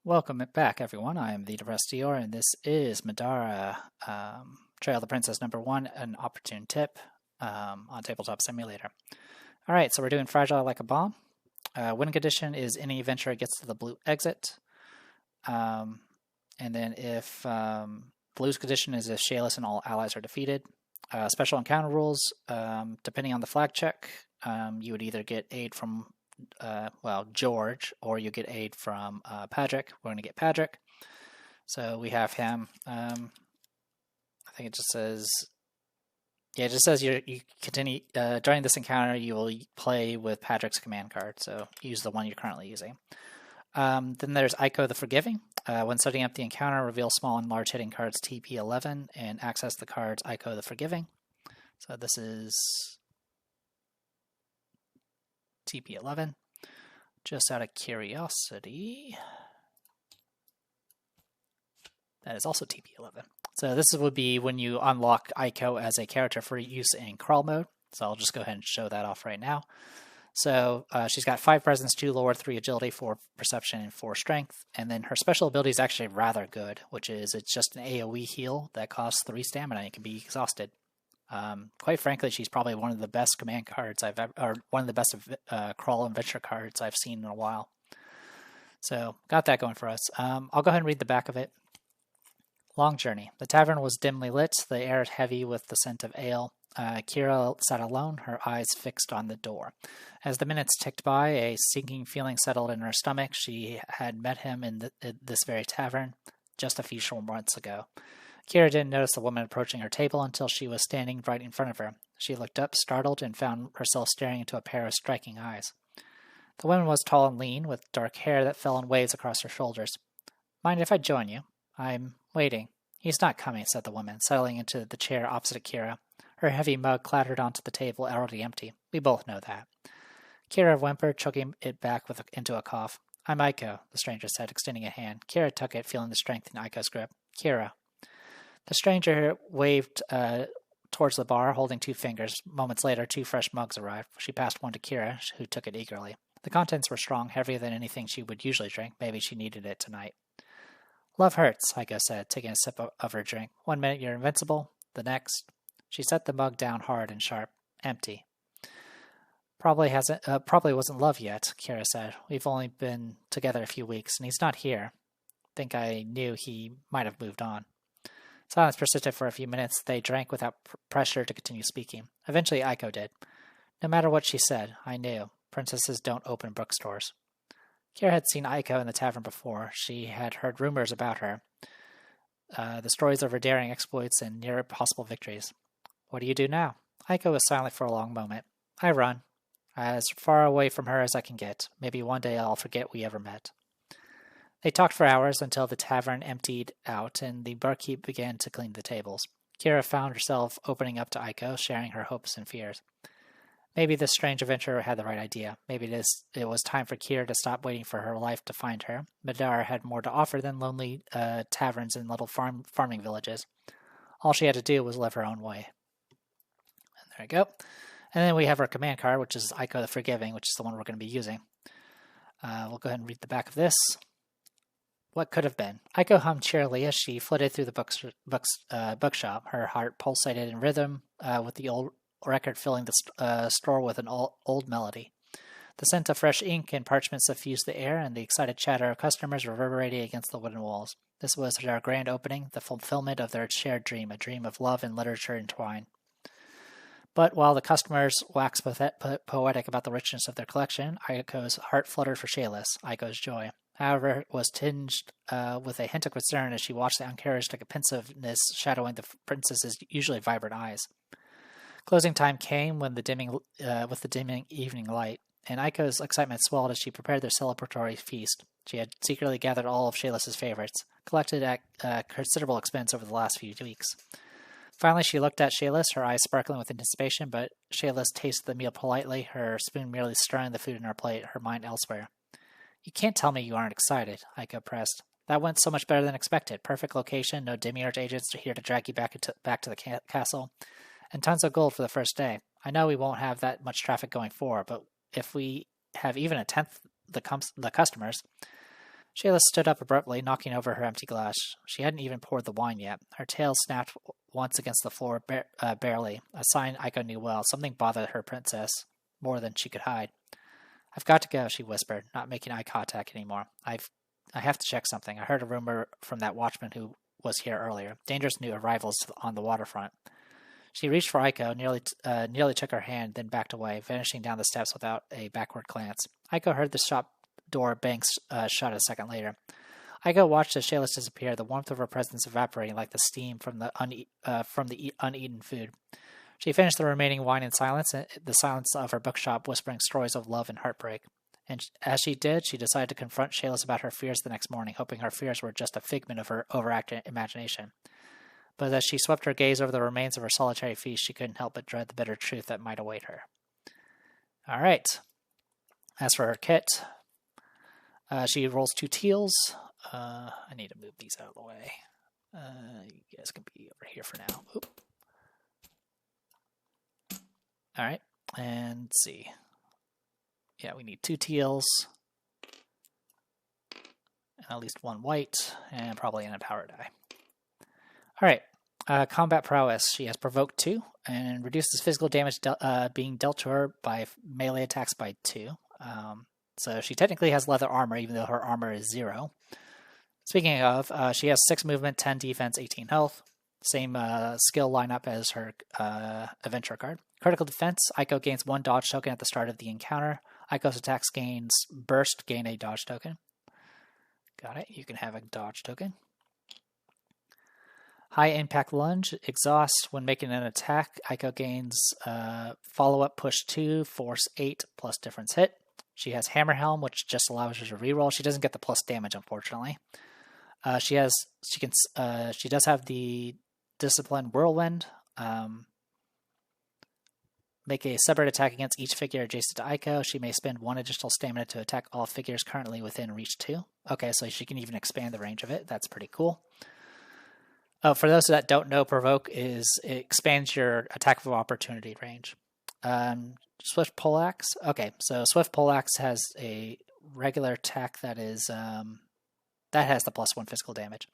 Welcome back, everyone. I am the Depressed Dior, and this is Middara, Trail the Princess #1, an opportune tip on Tabletop Simulator. All right, so we're doing Fragile Like a Bomb. Win condition is any adventurer gets to the blue exit. And then if blue's condition is if Shayless and all allies are defeated. Special encounter rules, depending on the flag check, you would either get aid from George, or you get aid from Patrick. We're going to get Patrick. So we have him. I think it just says, it just says you continue during this encounter. You will play with Patrick's command card. So use the one you're currently using. Then there's Aiko the Forgiving. When setting up the encounter, reveal small and large hitting cards TP11 and access the cards Aiko the Forgiving. So this is TP11. Just out of curiosity, that is also TP11. So this would be when you unlock Aiko as a character for use in crawl mode. So I'll just go ahead and show that off right now. So she's got 5 presence, 2 lore, 3 agility, 4 perception, and 4 strength. And then her special ability is actually rather good, which is it's just an AoE heal that costs 3 stamina and can be exhausted. Quite frankly, she's probably one of the best command cards I've ever, or one of the best crawl adventure cards I've seen in a while. So got that going for us. I'll go ahead and read the back of it. Long journey. The tavern was dimly lit, the air heavy with the scent of ale. Kira sat alone, her eyes fixed on the door. As the minutes ticked by, a sinking feeling settled in her stomach. She had met him in this very tavern just a few short months ago. Kira didn't notice the woman approaching her table until she was standing right in front of her. She looked up, startled, and found herself staring into a pair of striking eyes. The woman was tall and lean, with dark hair that fell in waves across her shoulders. "Mind if I join you? I'm waiting." "He's not coming," said the woman, settling into the chair opposite Kira. Her heavy mug clattered onto the table, already empty. "We both know that." Kira whimpered, choking it back into a cough. "I'm Aiko," the stranger said, extending a hand. Kira took it, feeling the strength in Aiko's grip. "Kira." The stranger waved towards the bar, holding 2 fingers. Moments later, 2 fresh mugs arrived. She passed one to Kira, who took it eagerly. The contents were strong, heavier than anything she would usually drink. Maybe she needed it tonight. "Love hurts," Aiko said, taking a sip of her drink. "One minute you're invincible, the next..." She set the mug down hard and sharp. "Empty." Probably wasn't love yet," Kira said. "We've only been together a few weeks, and he's not here. Think I knew he might have moved on." Silence persisted for a few minutes. They drank without pressure to continue speaking. Eventually, Aiko did. "No matter what she said, I knew. Princesses don't open bookstores." Kira had seen Aiko in the tavern before. She had heard rumors about her. The stories of her daring exploits and near possible victories. "What do you do now?" Aiko was silent for a long moment. "I run. As far away from her as I can get. Maybe one day I'll forget we ever met." They talked for hours until the tavern emptied out and the barkeep began to clean the tables. Kira found herself opening up to Aiko, sharing her hopes and fears. Maybe this strange adventurer had the right idea. Maybe it was time for Kira to stop waiting for her life to find her. Middara had more to offer than lonely taverns and little farming villages. All she had to do was live her own way. And there we go. And then we have our command card, which is Aiko the Forgiving, which is the one we're going to be using. We'll go ahead and read the back of this. What could have been? Aiko hummed cheerily as she flitted through the bookshop. Her heart pulsated in rhythm, with the old record filling the store with an old melody. The scent of fresh ink and parchment suffused the air, and the excited chatter of customers reverberated against the wooden walls. This was their grand opening, the fulfillment of their shared dream, a dream of love and literature entwined. But while the customers waxed poetic about the richness of their collection, Aiko's heart fluttered for Shayless, Aiko's joy. However, it was tinged with a hint of concern as she watched the uncharacteristic pensiveness shadowing the princess's usually vibrant eyes. Closing time came with the dimming evening light, and Aiko's excitement swelled as she prepared their celebratory feast. She had secretly gathered all of Shayless's favorites, collected at considerable expense over the last few weeks. Finally, she looked at Shayless, her eyes sparkling with anticipation, but Shayless tasted the meal politely, her spoon merely stirring the food in her plate, her mind elsewhere. "You can't tell me you aren't excited," Aiko pressed. "That went so much better than expected. Perfect location, no demiurge agents here to drag you back to the castle, and tons of gold for the first day. I know we won't have that much traffic going forward, but if we have even a tenth the customers..." Shayla stood up abruptly, knocking over her empty glass. She hadn't even poured the wine yet. Her tail snapped once against the floor, barely, a sign Aiko knew well. Something bothered her princess, more than she could hide. "I've got to go," she whispered, not making eye contact anymore. I have to check something. I heard a rumor from that watchman who was here earlier. Dangerous new arrivals on the waterfront. She reached for Aiko, nearly took her hand, then backed away, vanishing down the steps without a backward glance. Aiko heard the shop door bang shut a second later. Aiko watched as Shayla disappear, the warmth of her presence evaporating like the steam from the uneaten food. She finished the remaining wine in silence, the silence of her bookshop whispering stories of love and heartbreak. And as she did, she decided to confront Shayla about her fears the next morning, hoping her fears were just a figment of her overactive imagination. But as she swept her gaze over the remains of her solitary feast, she couldn't help but dread the bitter truth that might await her. All right. As for her kit, she rolls 2 teals. I need to move these out of the way. You guys can be over here for now. Oop. All right. And let's see. Yeah, we need 2 teals. And at least 1 white. And probably an empower die. All right, combat prowess. She has provoked 2 and reduces physical damage being dealt to her by melee attacks by 2. So she technically has leather armor, even though her armor is 0. Speaking of, she has 6 movement, 10 defense, 18 health. Same skill lineup as her adventure card. Critical defense. Aiko gains 1 dodge token at the start of the encounter. Aiko's attacks gain a dodge token. Got it. You can have a dodge token. High impact lunge, exhaust. When making an attack, Aiko gains follow-up push 2, force 8, plus difference hit. She has hammer helm, which just allows her to reroll. She doesn't get the plus damage, unfortunately. She does have the discipline whirlwind. Make a separate attack against each figure adjacent to Aiko. She may spend 1 additional stamina to attack all figures currently within reach 2. Okay, so she can even expand the range of it. That's pretty cool. For those that don't know, provoke it expands your attack of opportunity range. Swift poleaxe. Okay, so swift poleaxe has a regular attack that is that has the +1 physical damage.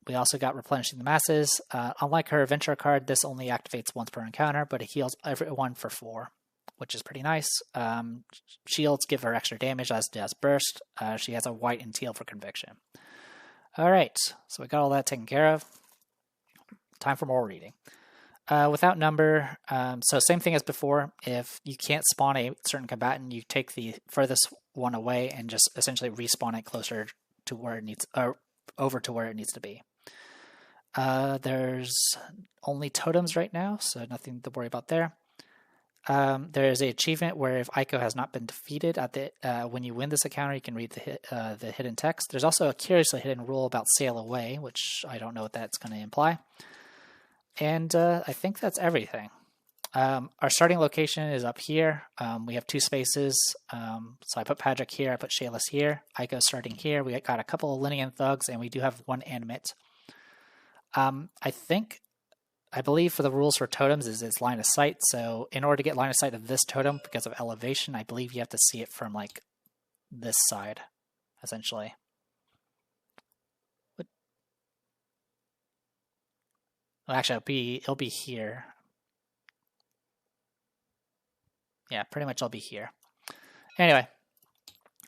We also got replenishing the masses. Unlike her adventure card, this only activates once per encounter, but it heals everyone for 4, which is pretty nice. Shields give her extra damage, as does burst. She has a white and teal for conviction. All right, so we got all that taken care of. Time for more reading. Without number, so same thing as before. If you can't spawn a certain combatant, you take the furthest one away and just essentially respawn it closer to where it needs, or over to where it needs to be. There's only totems right now, so nothing to worry about there. There is an achievement where if Aiko has not been defeated at the when you win this encounter, you can read the hidden text. There's also a curiously hidden rule about sail away, which I don't know what that's going to imply. And I think that's everything. Our starting location is up here. We have 2 spaces. So I put Patrick here, I put Shayla's here. Aiko's starting here. We got a couple of Linian thugs, and we do have 1 animate. I believe for the rules for totems is it's line of sight. So in order to get line of sight of this totem, because of elevation, I believe you have to see it from like this side, essentially. Well, actually, it'll be here. Yeah, pretty much I'll be here. Anyway,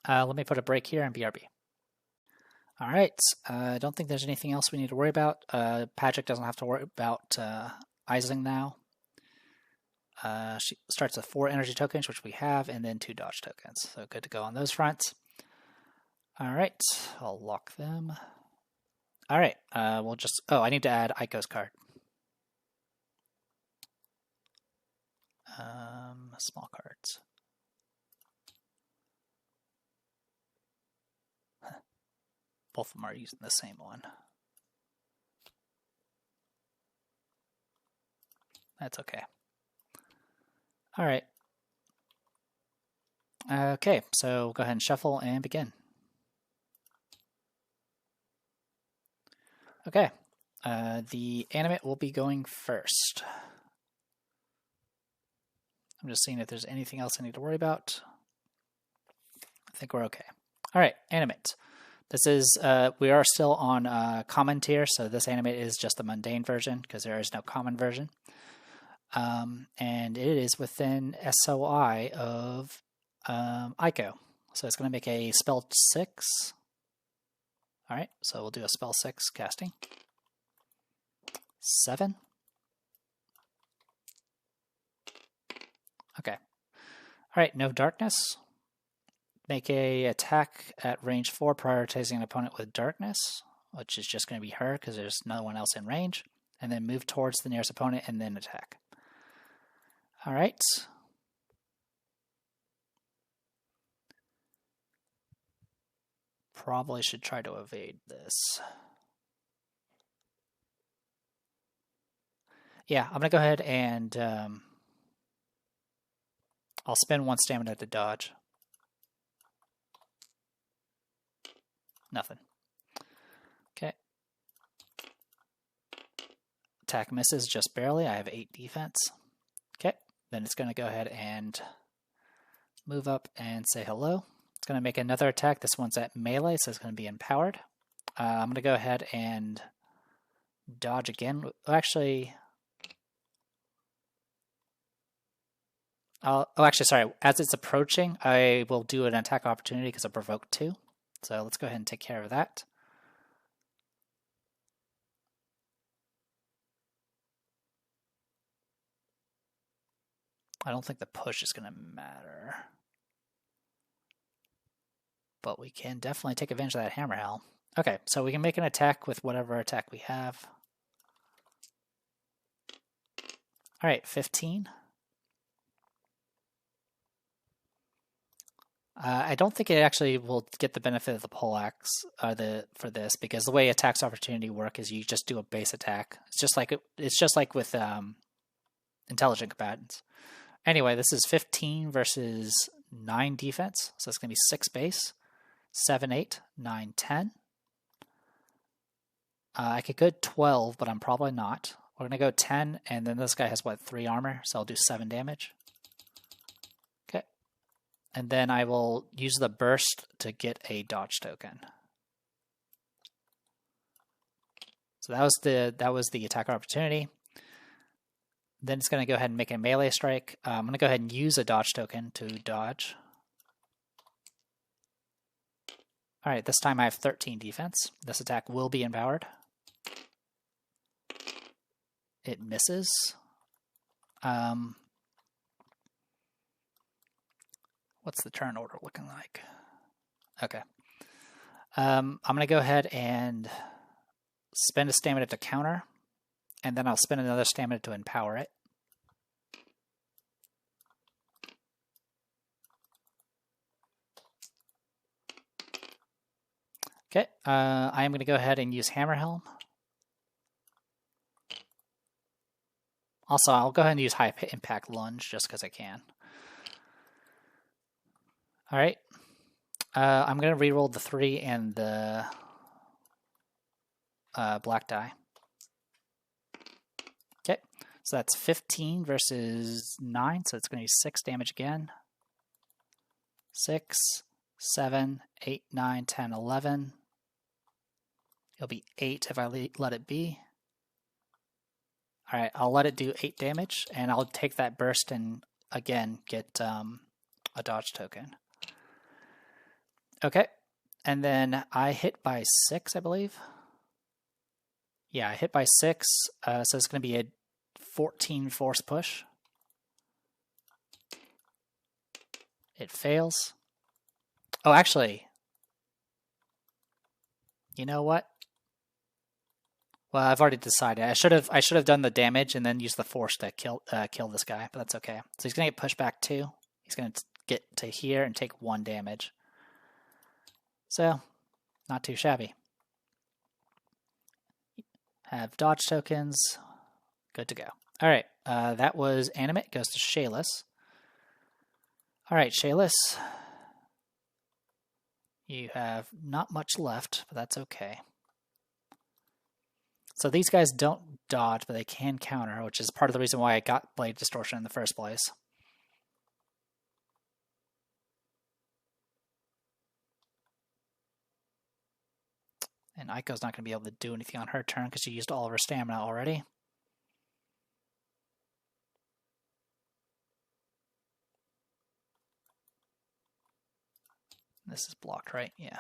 let me put a break here and BRB. All right, I don't think there's anything else we need to worry about. Patrick doesn't have to worry about Ising now. She starts with 4 energy tokens, which we have, and then 2 dodge tokens. So good to go on those fronts. All right, I'll lock them. All right, we'll just... Oh, I need to add Aiko's card. Small cards. Both of them are using the same one. That's okay. All right. Okay, so we'll go ahead and shuffle and begin. Okay, the animate will be going first. I'm just seeing if there's anything else I need to worry about. I think we're okay. All right, animate. This is, we are still on common tier, so this animate is just the mundane version because there is no common version. And it is within SOI of Ico. So it's going to make a spell 6. All right, so we'll do a spell 6 casting. 7. Okay. All right, no darkness. Make a attack at range 4, prioritizing an opponent with darkness, which is just going to be her because there's no one else in range. And then move towards the nearest opponent and then attack. All right. Probably should try to evade this. Yeah, I'm going to go ahead and I'll spend 1 stamina to dodge. Nothing. Okay. Attack misses just barely. I have 8 defense. Okay. Then it's going to go ahead and move up and say hello. It's going to make another attack. This one's at melee, so it's going to be empowered. I'm going to go ahead and dodge again. Actually, sorry. As it's approaching, I will do an attack opportunity because I provoked 2. So let's go ahead and take care of that. I don't think the push is going to matter. But we can definitely take advantage of that hammer helm. Okay, so we can make an attack with whatever attack we have. All right, 15. I don't think it actually will get the benefit of the poleaxe for this because the way attacks opportunity work is you just do a base attack. It's just like with intelligent combatants. Anyway, this is 15 versus 9 defense, so it's going to be 6 base, 7, 8, 9, 10. I could go 12, but I'm probably not. We're going to go 10, and then this guy has, 3 armor, so I'll do 7 damage. Okay. And then I will use the burst to get a dodge token. So that was the attack opportunity. Then it's going to go ahead and make a melee strike. I'm going to go ahead and use a dodge token to dodge. All right, this time I have 13 defense. This attack will be empowered. It misses. What's the turn order looking like? Okay. I'm going to go ahead and spend a stamina to counter, and then I'll spend another stamina to empower it. Okay, I am going to go ahead and use Hammer Helm. Also, I'll go ahead and use High Impact Lunge just because I can. All right. I'm going to reroll the 3 and the black die. Okay, so that's 15 versus 9, so it's going to be 6 damage again. 6, 7, 8, 9, 10, 11. It'll be 8 if I let it be. All right, I'll let it do 8 damage, and I'll take that burst and, again, get a dodge token. Okay, and then I hit by 6, I believe. Yeah, I hit by 6, so it's going to be a 14 force push. It fails. Oh, actually, you know what? Well, I've already decided. I should have done the damage and then used the force to kill this guy, but that's okay. So he's going to get pushed back 2. He's going to get to here and take 1 damage. So, not too shabby. Have dodge tokens. Good to go. All right, that was Animate. Goes to Shayless. All right, Shayless. You have not much left, but that's okay. So these guys don't dodge, but they can counter, which is part of the reason why I got Blade Distortion in the first place. And Aiko's not going to be able to do anything on her turn because she used all of her stamina already. This is blocked, right? Yeah.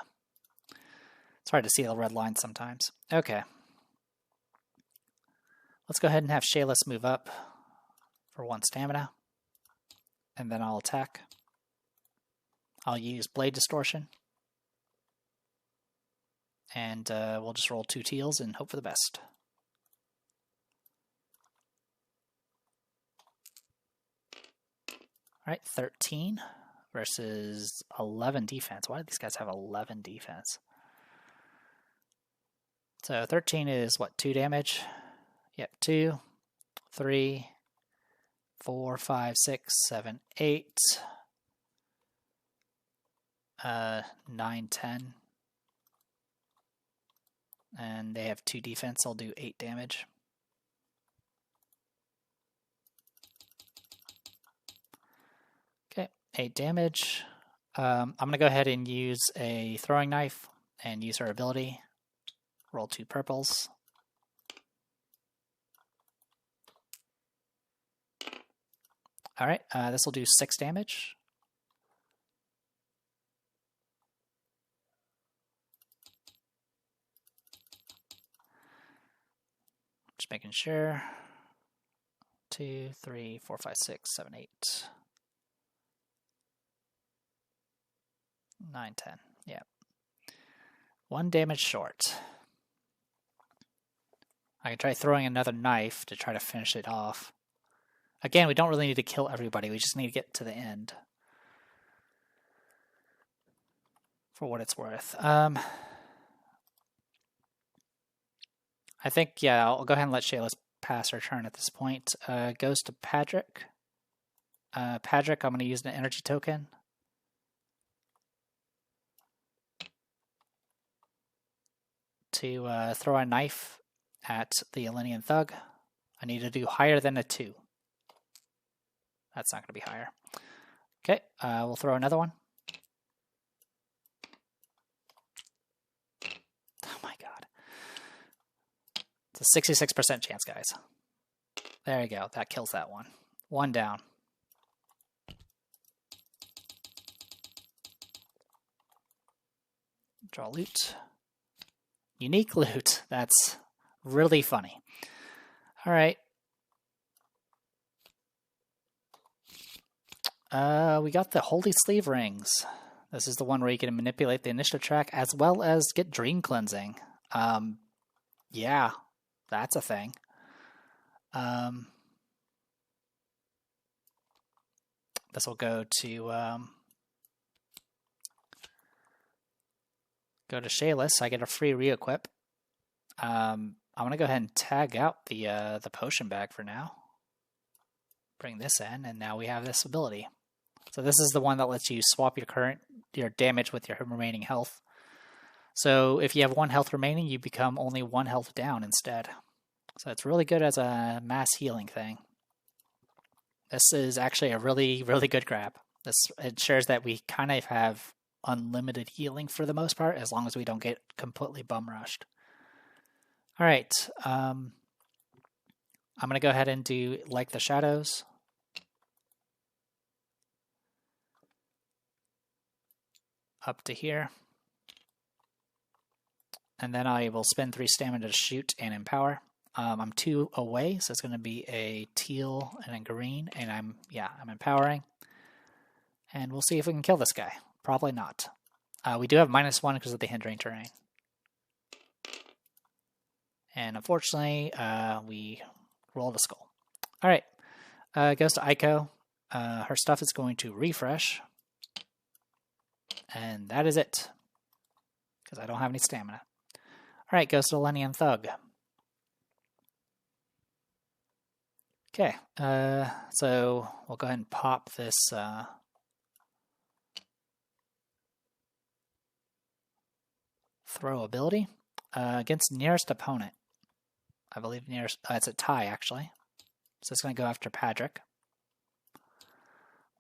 It's hard to see the red line sometimes. Okay. Let's go ahead and have Shayless move up for 1 stamina. And then I'll attack. I'll use Blade Distortion. And we'll just roll 2 teals and hope for the best. Alright, 13 versus 11 defense. Why do these guys have 11 defense? So 13 is what, 2 damage? Yep, 2, 3, 4, 5, 6, 7, 8, 9, 10. And they have 2 defense. I'll do 8 damage. Okay, 8 damage. I'm going to go ahead and use a throwing knife and use her ability. Roll 2 purples. Alright, this will do 6 damage. Just making sure. 2, 3, 4, 5, 6, 7, 8. 9, 10. Yeah. 1 damage short. I can try throwing another knife to try to finish it off. Again, we don't really need to kill everybody. We just need to get to the end. For what it's worth. I think, yeah, I'll go ahead and let Shayless pass her turn at this point. Goes to Patrick. Patrick, I'm going to use an energy token. To throw a knife at the Elenian Thug. I need to do higher than a 2. That's not going to be higher. Okay, we'll throw another one. Oh my god. It's a 66% chance, guys. There you go. That kills that one. 1 down. Draw loot. Unique loot. That's really funny. All right. We got the Holy Sleeve Rings. This is the one where you can manipulate the initiative track as well as get Dream Cleansing. Yeah, that's a thing. This will go to Shayless. I get a free re-equip. I'm gonna go ahead and tag out the potion bag for now. Bring this in, and now we have this ability. So this is the one that lets you swap your damage with your remaining health. So if you have 1 health remaining, you become only 1 health down instead. So it's really good as a mass healing thing. This is actually a really, really good grab. This ensures that we kind of have unlimited healing for the most part, as long as we don't get completely bum rushed. All right, I'm going to go ahead and do Like the Shadows. Up to here. And then I will spend 3 stamina to shoot and empower. I'm 2 away, so it's going to be a teal and a green, and I'm empowering. And we'll see if we can kill this guy. Probably not. We do have -1 because of the hindering terrain. And unfortunately, we rolled a skull. All right, goes to Aiko. Her stuff is going to refresh. And that is it. Because I don't have any stamina. Alright, goes to Elenian Thug. Okay, so we'll go ahead and pop this throw ability against nearest opponent. I believe nearest, it's a tie actually. So it's going to go after Patrick.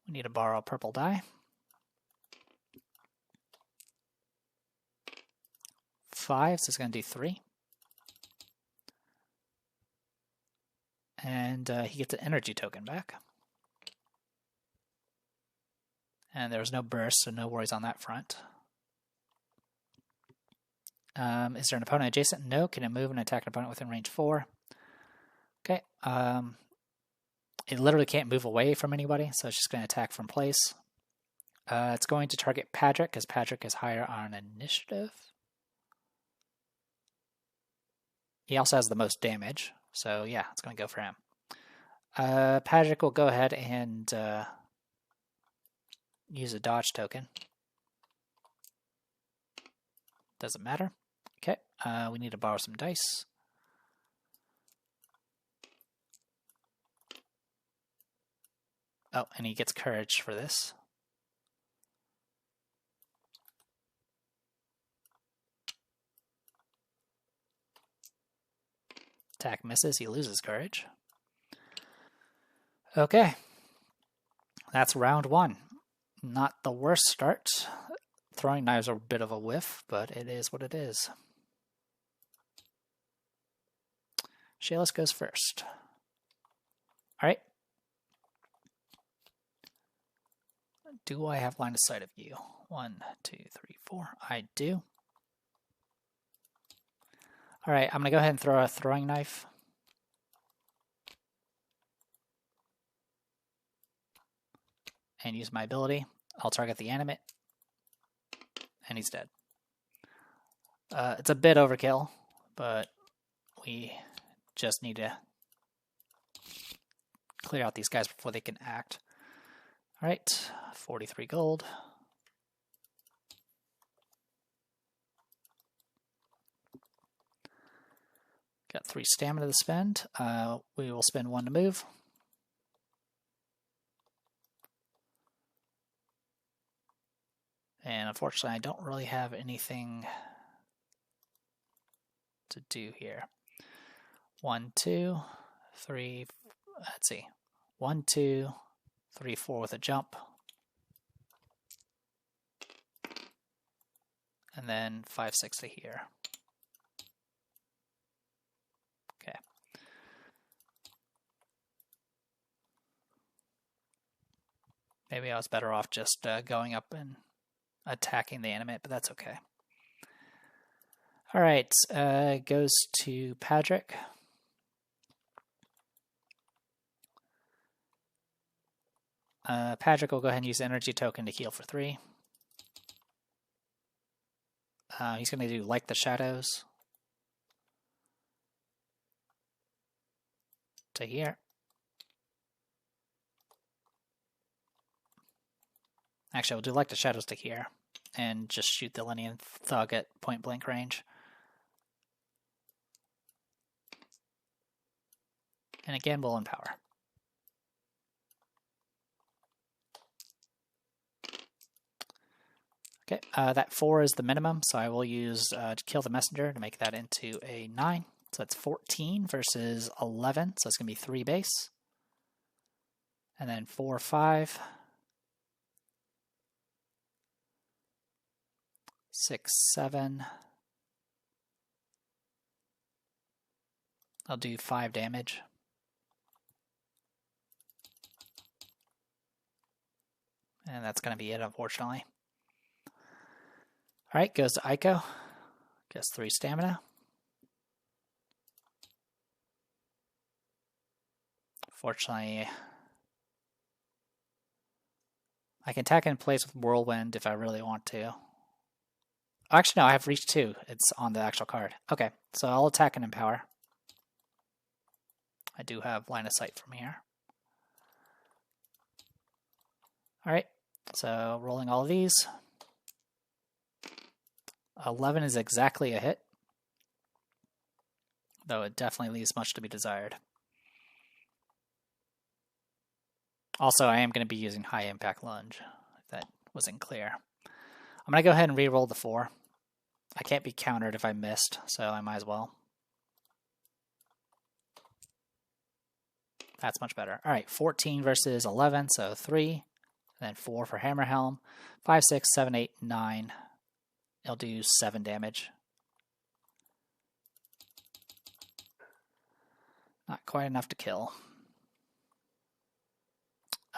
We need to borrow a purple die. 5, so it's going to do 3. And he gets an energy token back. And there was no burst, so no worries on that front. Is there an opponent adjacent? No. Can it move and attack an opponent within range 4? Okay. It literally can't move away from anybody, so it's just going to attack from place. It's going to target Patrick, because Patrick is higher on initiative. He also has the most damage, so yeah, it's going to go for him. Patrick will go ahead and use a dodge token. Doesn't matter. Okay, we need to borrow some dice. Oh, and he gets courage for this. Attack misses, he loses courage. Okay, that's round 1. Not the worst start. Throwing knives are a bit of a whiff, but it is what it is. Shayless goes first. Alright. Do I have line of sight of you? 1, 2, 3, 4. I do. Alright, I'm going to go ahead and throw a throwing knife. And use my ability. I'll target the animate. And he's dead. It's a bit overkill, but we just need to clear out these guys before they can act. Alright, 43 gold. Got 3 stamina to spend. We will spend 1 to move. And unfortunately, I don't really have anything to do here. 1, 2, 3, let's see. 1, 2, 3, 4 with a jump. And then 5, 6 to here. Okay. Maybe I was better off just going up and attacking the animate, but that's okay. Alright, goes to Patrick. Patrick will go ahead and use the energy token to heal for 3. He's going to do Like the Shadows to here. Actually, we'll do Like the Shadows to here and just shoot the Linean Thug at point blank range. And again, we'll empower. Okay, that 4 is the minimum, so I will use Kill the Messenger to make that into a 9. So that's 14 versus 11, so it's going to be 3 base. And then 4, 5. 6, 7. I'll do 5 damage. And that's going to be it, unfortunately. Alright, goes to Aiko. Gets 3 stamina. Fortunately, I can attack in place with Whirlwind if I really want to. Actually, no, I have Reach 2. It's on the actual card. Okay, so I'll attack and empower. I do have line of sight from here. Alright, so rolling all of these. 11 is exactly a hit, though it definitely leaves much to be desired. Also, I am going to be using High Impact Lunge, if that wasn't clear. I'm going to go ahead and re-roll the 4. I can't be countered if I missed, so I might as well. That's much better. Alright, 14 versus 11, so 3. And then 4 for Hammer Helm. 5, 6, 7, 8, 9. It'll do 7 damage. Not quite enough to kill.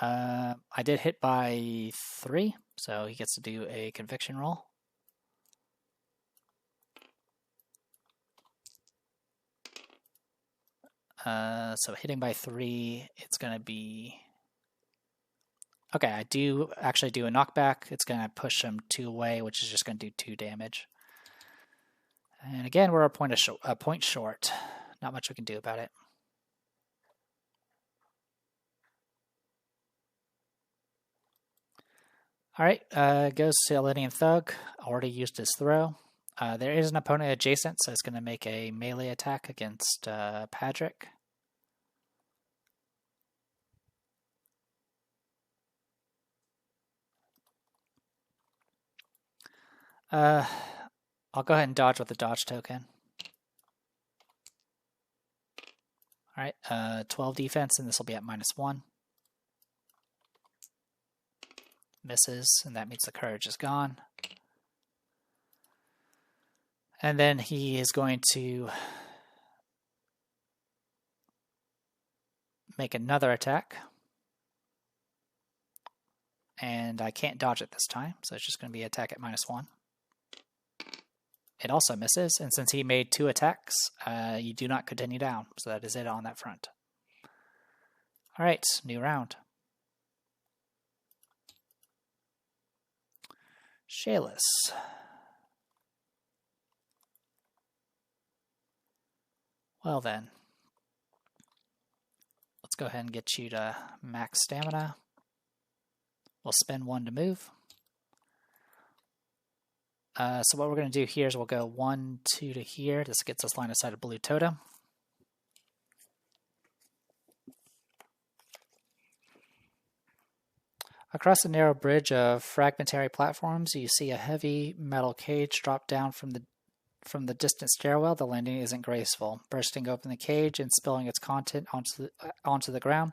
I did hit by 3, so he gets to do a conviction roll. So hitting by 3, it's going to be... Okay, I do actually do a knockback. It's going to push him 2 away, which is just going to do 2 damage. And again, we're a point short. Not much we can do about it. Alright, goes to Elenian Thug. Already used his throw. There is an opponent adjacent, so it's going to make a melee attack against Padric. I'll go ahead and dodge with the dodge token. Alright, 12 defense, and this will be at -1. Misses, and that means the courage is gone. And then he is going to make another attack. And I can't dodge it this time, so it's just going to be attack at -1. It also misses, and since he made 2 attacks, you do not continue down. So that is it on that front. Alright, new round. Shayless. Well then, let's go ahead and get you to max stamina. We'll spend 1 to move. So what we're going to do here is we'll go 1, 2 to here. This gets us line of sight of Blue Totem. Across the narrow bridge of fragmentary platforms, you see a heavy metal cage drop down from the distant stairwell. The landing isn't graceful, bursting open the cage and spilling its content onto the ground.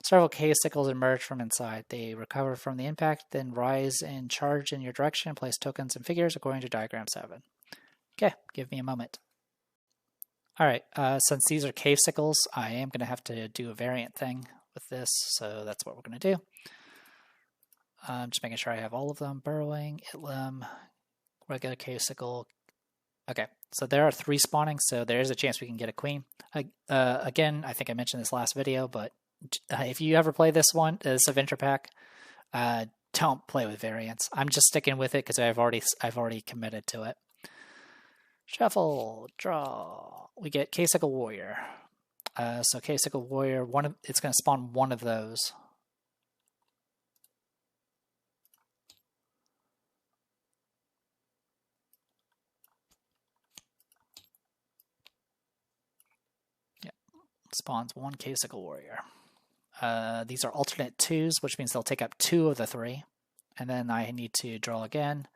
Several case-sickles emerge from inside. They recover from the impact, then rise and charge in your direction and place tokens and figures according to Diagram 7. Okay, give me a moment. Alright, since these are cave-sickles, I am going to have to do a variant thing with this, so that's what we're going to do. Just making sure I have all of them. Burrowing, Itlim, regular cave-sickle. Okay, so there are 3 spawning, so there is a chance we can get a queen. Again, I think I mentioned this last video, but if you ever play this adventure pack, don't play with variants. I'm just sticking with it because I've already committed to it. Shuffle, draw. We get Casical Warrior. So Casical Warrior, it's going to spawn one of those. Yep, spawns 1 Casical Warrior. These are alternate 2s, which means they'll take up 2 of the 3. And then I need to draw again.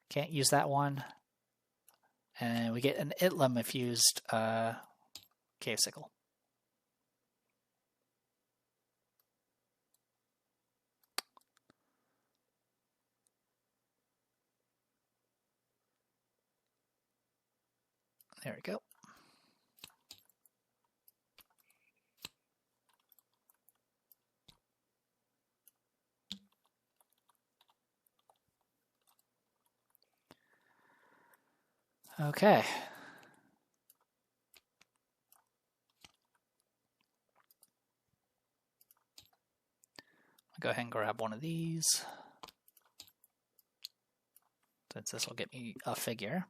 Can't use that one. And we get an Itlim if used Cave-sickle. There we go. Okay. I'll go ahead and grab one of these, since this will get me a figure.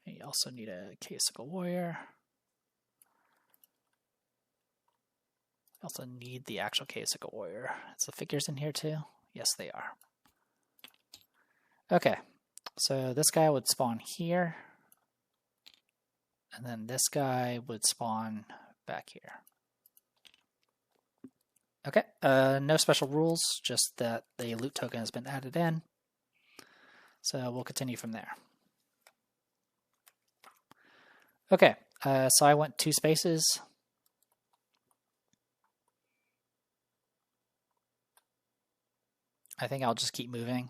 You also need a Casical Warrior. Also need the actual Casical Warrior. Is the figures in here too? Yes, they are. Okay, so this guy would spawn here. And then this guy would spawn back here. Okay, no special rules, just that the loot token has been added in. So we'll continue from there. Okay, So I went 2 spaces. I think I'll just keep moving.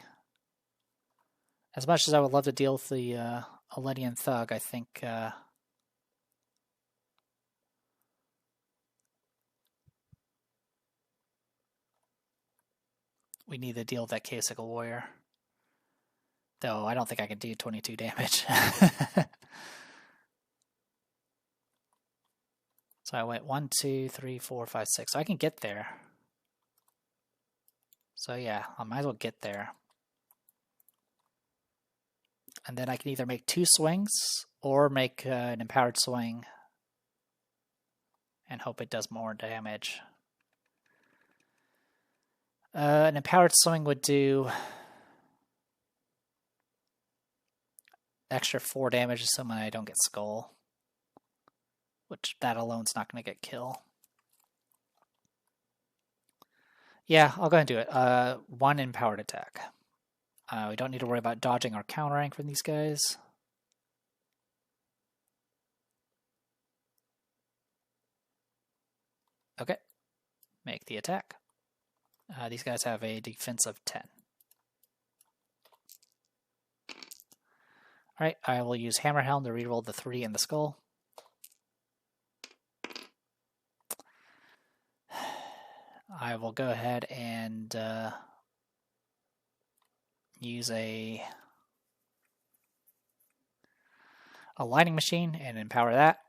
As much as I would love to deal with the Elenian Thug, I think we need to deal with that K-Sickle Warrior. Though I don't think I can do 22 damage. So I went 1, 2, 3, 4, 5, 6. So I can get there. So yeah, I might as well get there. And then I can either make 2 swings or make an empowered swing and hope it does more damage. An empowered swing would do extra 4 damage assuming I don't get skull, which that alone's not going to get kill. Yeah, I'll go ahead and do it. 1 empowered attack. We don't need to worry about dodging or countering from these guys. Okay, make the attack. These guys have a defense of 10. Alright, I will use Hammer Helm to reroll the 3 in the skull. I will go ahead and use a lightning machine and empower that.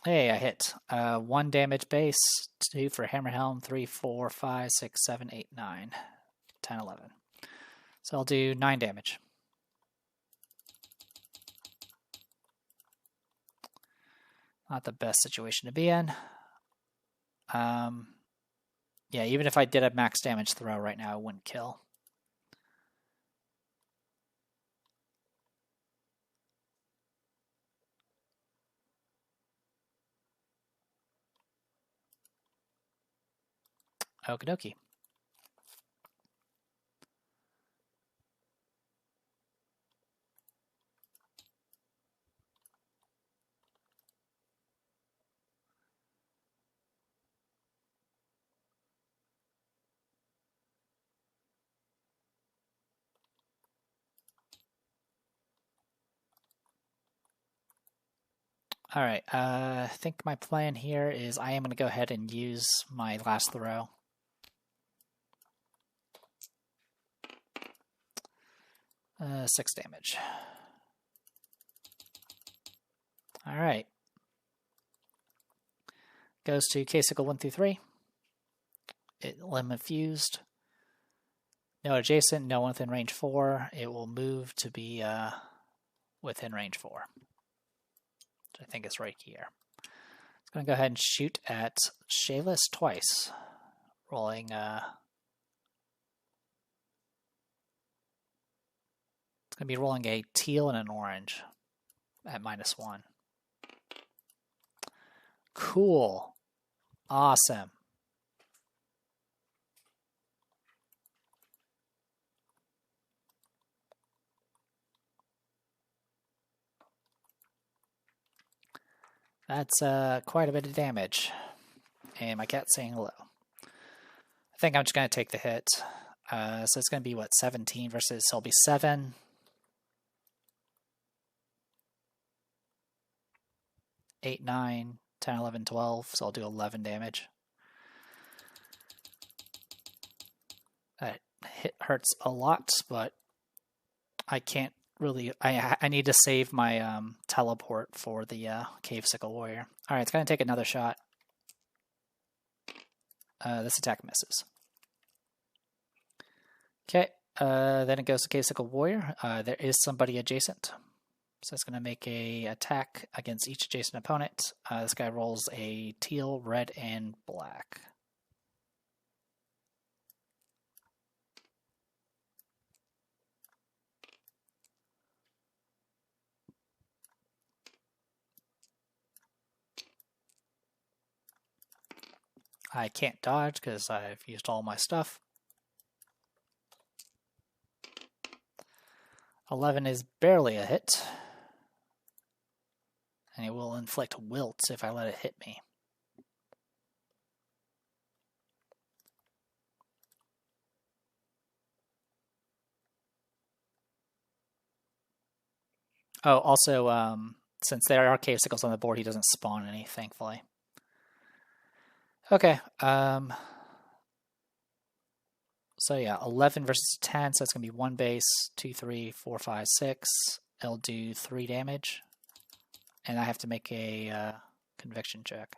Hey, I hit. 1 damage base, 2 for Hammer Helm, 3, 4, 5, 6, 7, 8, 9, 10, 11. So I'll do 9 damage. Not the best situation to be in. Yeah, even if I did a max damage throw right now, it wouldn't kill. Okie dokie. Alright, I think my plan here is I am going to go ahead and use my last throw. Uh, 6 damage. Alright. Goes to K-Sickle 1 through 3. It limit fused. No adjacent, no one within range 4. It will move to be within range 4. Which I think is right here. It's going to go ahead and shoot at Shayless twice. Rolling it's going to be rolling a teal and an orange at -1. Cool. Awesome. That's quite a bit of damage. And my cat's saying hello. I think I'm just going to take the hit. So it's going to be, what, 17 versus, so it'll be 7. 8, 9, 10, 11, 12, so I'll do 11 damage. That hit hurts a lot, but I can't really... I need to save my teleport for the Cave-Sickle Warrior. Alright, it's going to take another shot. This attack misses. Okay, then it goes to Cave-Sickle Warrior. There is somebody adjacent. So it's going to make a attack against each adjacent opponent. This guy rolls a teal, red, and black. I can't dodge because I've used all my stuff. 11 is barely a hit. And it will inflict wilt if I let it hit me. Oh, also, since there are cave sickles on the board, he doesn't spawn any, thankfully. Okay, so yeah, 11 versus 10, so it's going to be 1 base, 2, 3, 4, 5, 6. It'll do 3 damage. And I have to make a conviction check.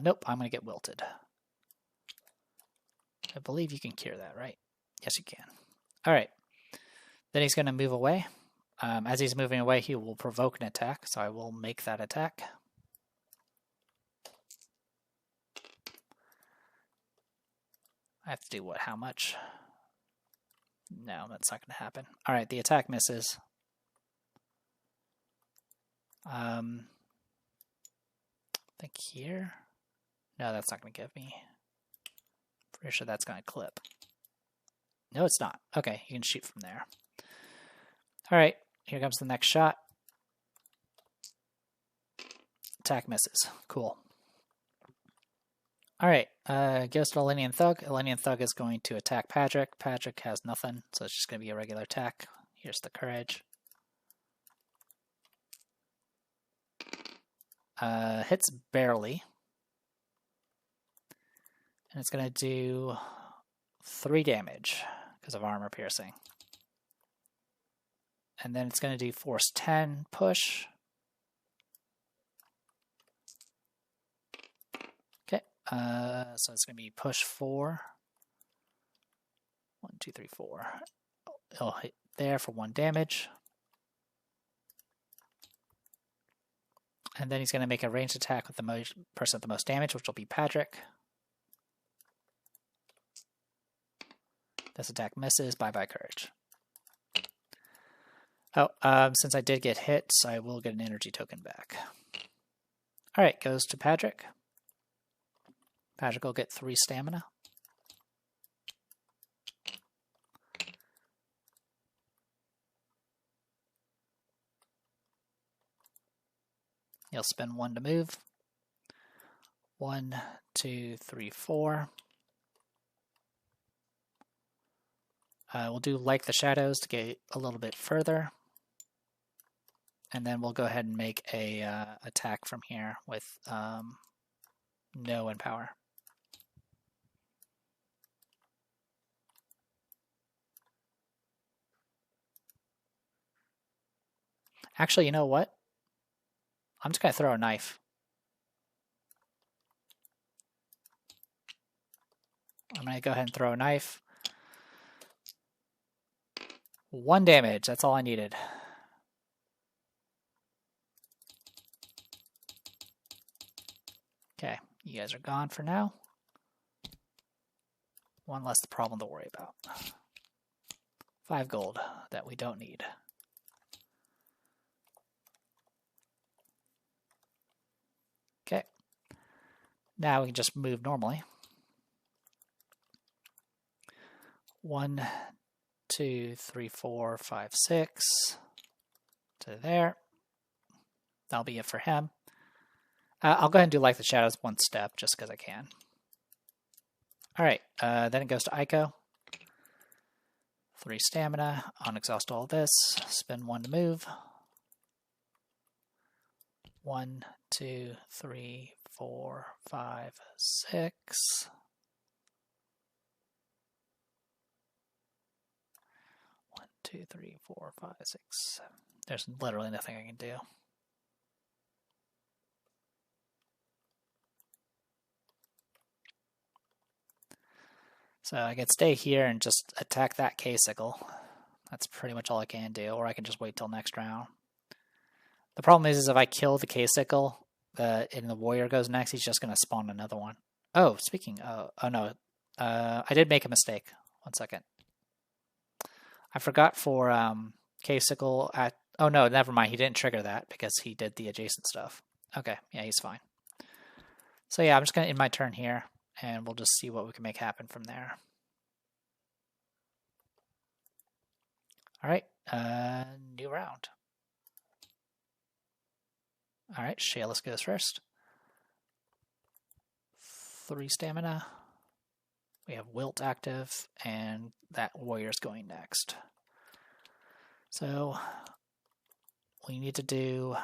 Nope, I'm going to get wilted. I believe you can cure that, right? Yes, you can. All right. Then he's going to move away. As he's moving away, he will provoke an attack, so I will make that attack. I have to do what? How much? No, that's not going to happen. All right, the attack misses. I think here. No, that's not going to give me. Pretty sure that's going to clip. No, it's not. Okay, you can shoot from there. All right, here comes the next shot. Attack misses. Cool. All right, goes to Elenian Thug. Elenian Thug is going to attack Patrick. Patrick has nothing, so it's just going to be a regular attack. Here's the courage. Hits barely. And it's going to do 3 damage because of armor piercing. And then it's going to do force 10 push. Okay, so it's going to be push 4. 1, 2, 3, 4. It'll hit there for 1 damage. And then he's going to make a ranged attack with the person with the most damage, which will be Patrick. This attack misses. Bye-bye courage. Oh, since I did get hit, I will get an energy token back. All right, goes to Patrick. Patrick will get 3 stamina. He'll spend 1 to move. 1, 2, 3, 4. We'll do like the shadows to get a little bit further. And then we'll go ahead and make a attack from here with no empower. Actually, you know what? I'm just going to throw a knife. I'm going to go ahead and throw a knife. 1 damage, that's all I needed. Okay, you guys are gone for now. 1 less problem to worry about. 5 gold that we don't need. Okay, now we can just move normally. 1, 2, 3, 4, 5, 6 to there. That'll be it for him. I'll go ahead and do like the shadows 1 step just because I can. All right, then it goes to Aiko. 3 stamina, unexhaust all this, spend 1 to move. 1, 2, 3, 4, 5, 6. 1, 2, 3, 4, 5, 6, 7. There's literally nothing I can do. So I can stay here and just attack that K-Sickle. That's pretty much all I can do, or I can just wait till next round. The problem is if I kill the K-Sickle and the warrior goes next, he's just going to spawn another one. Oh, speaking of... Oh, no. I did make a mistake. 1 second. I forgot for K-Sickle at... Oh, no, never mind. He didn't trigger that because he did the adjacent stuff. Okay, yeah, he's fine. So yeah, I'm just going to end my turn here. and we'll just see what we can make happen from there. All right, new round. All right, Shalis goes first. 3 stamina. We have Wilt active, and that warrior's going next. So we need to do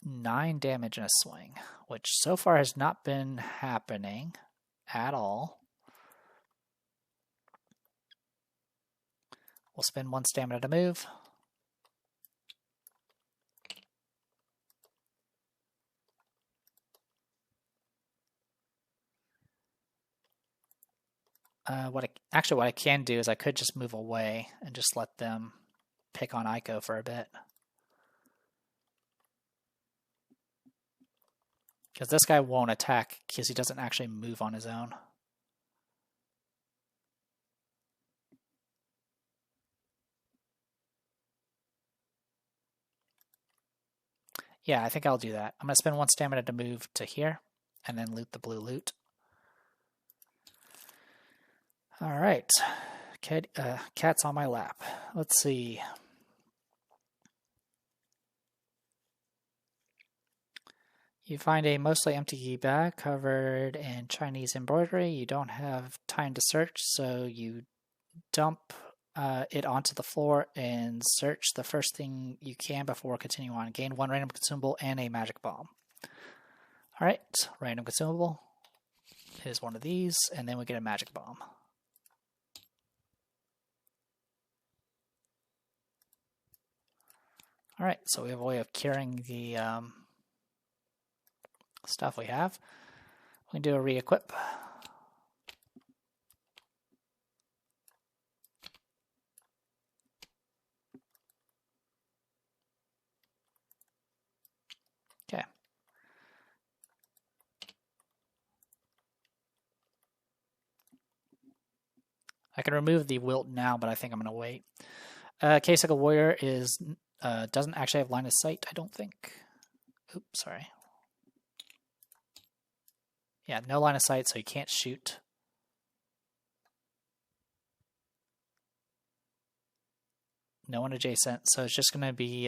9 damage in a swing, which so far has not been happening at all. We'll spend 1 stamina to move. What I can do is I could just move away and just let them pick on Aiko for a bit. Because this guy won't attack because he doesn't actually move on his own. Yeah, I think I'll do that. I'm going to spend 1 stamina to move to here and then loot the blue loot. All right, cat's on my lap. Let's see. You find a mostly empty bag covered in Chinese embroidery. You don't have time to search, so you dump it onto the floor and search the first thing you can before continuing on. Gain 1 random consumable and a magic bomb. All right, random consumable is one of these, and then we get a magic bomb. All right, so we have a way of carrying the stuff we have. We can do a re-equip. Okay. I can remove the wilt now, but I think I'm going to wait. K-Sickle Warrior is doesn't actually have line of sight, I don't think. Oops, sorry. Yeah, no line of sight, so you can't shoot. No one adjacent, so it's just going to be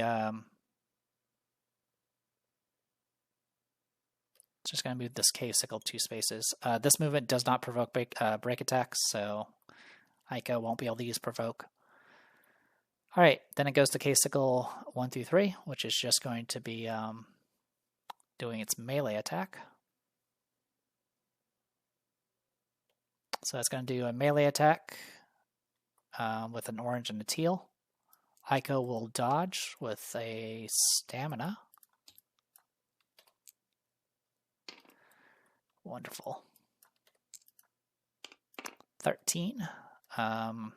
just going to move this K-Sickle 2 spaces. This movement does not provoke break attacks, so Aiko won't be able to use provoke. All right, then it goes to K-Sickle 1 through 3, which is just going to be doing its melee attack. So it's going to do a melee attack with an orange and a teal. Aiko will dodge with a stamina. Wonderful. 13.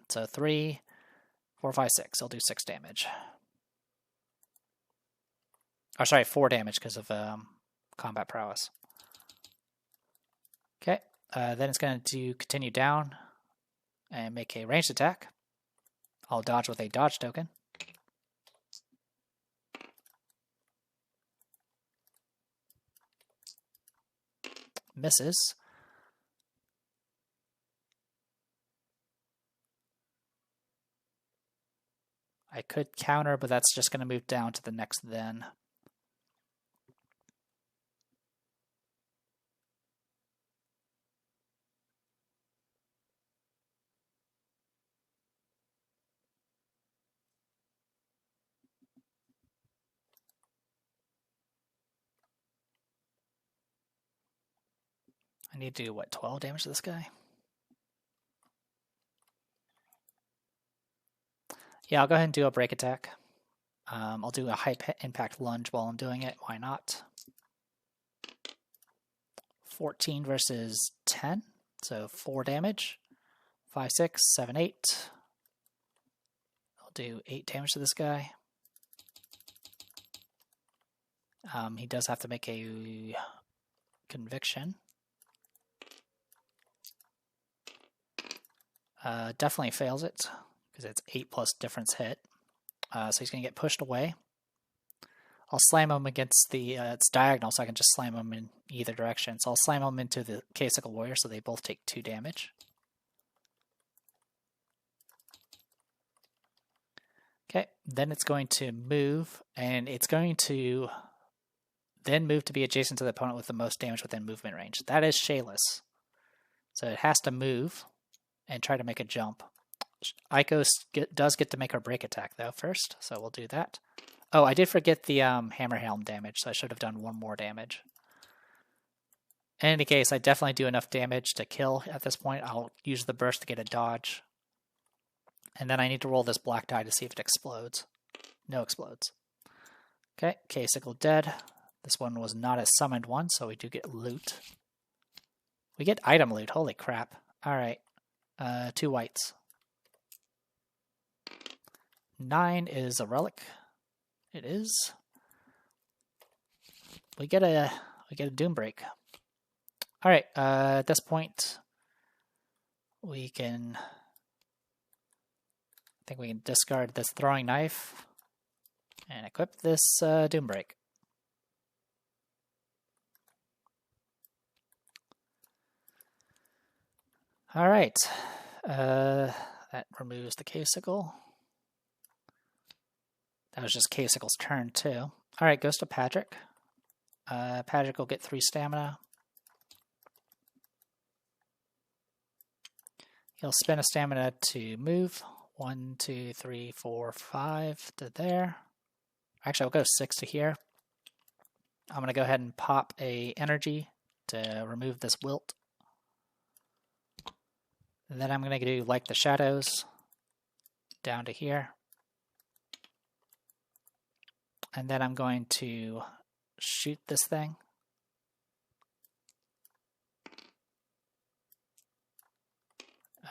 So 3, 4, 5, 6. I'll do 6 damage. Or sorry, 4 damage because of combat prowess. Okay. Then it's going to continue down and make a ranged attack. I'll dodge with a dodge token. Misses. I could counter, but that's just going to move down to the next then. I need to do, what, 12 damage to this guy? Yeah, I'll go ahead and do a break attack. I'll do a high impact lunge while I'm doing it. Why not? 14 versus 10, so 4 damage. 5, 6, 7, 8. I'll do 8 damage to this guy. He does have to make a conviction. Definitely fails it, because it's 8 plus difference hit. So he's going to get pushed away. I'll slam them against the, it's diagonal, so I can just slam them in either direction. So I'll slam them into the Casical Warrior, so they both take 2 damage. Okay, then it's going to move, and it's going to then move to be adjacent to the opponent with the most damage within movement range. That is Shayless. So it has to move and try to make a jump. Aiko does get to make her break attack, though, first, so we'll do that. Oh, I did forget the Hammer Helm damage, so I should have done 1 more damage. In any case, I definitely do enough damage to kill at this point. I'll use the burst to get a dodge. And then I need to roll this black die to see if it explodes. No explodes. Okay, Casical dead. This one was not a summoned one, so we do get loot. We get item loot, holy crap. Alright, 2 whites. 9 is a relic. It is. We get a doom break. All right. At this point, we can. I think we can discard this throwing knife and equip this doom break. All right. That removes the Casical. That was just Casical's turn, too. Alright, goes to Patrick. Patrick will get 3 stamina. He'll spend a stamina to move. 1, 2, 3, 4, 5 to there. Actually, I'll go 6 to here. I'm going to go ahead and pop a energy to remove this wilt. And then I'm going to do like the shadows down to here. And then I'm going to shoot this thing.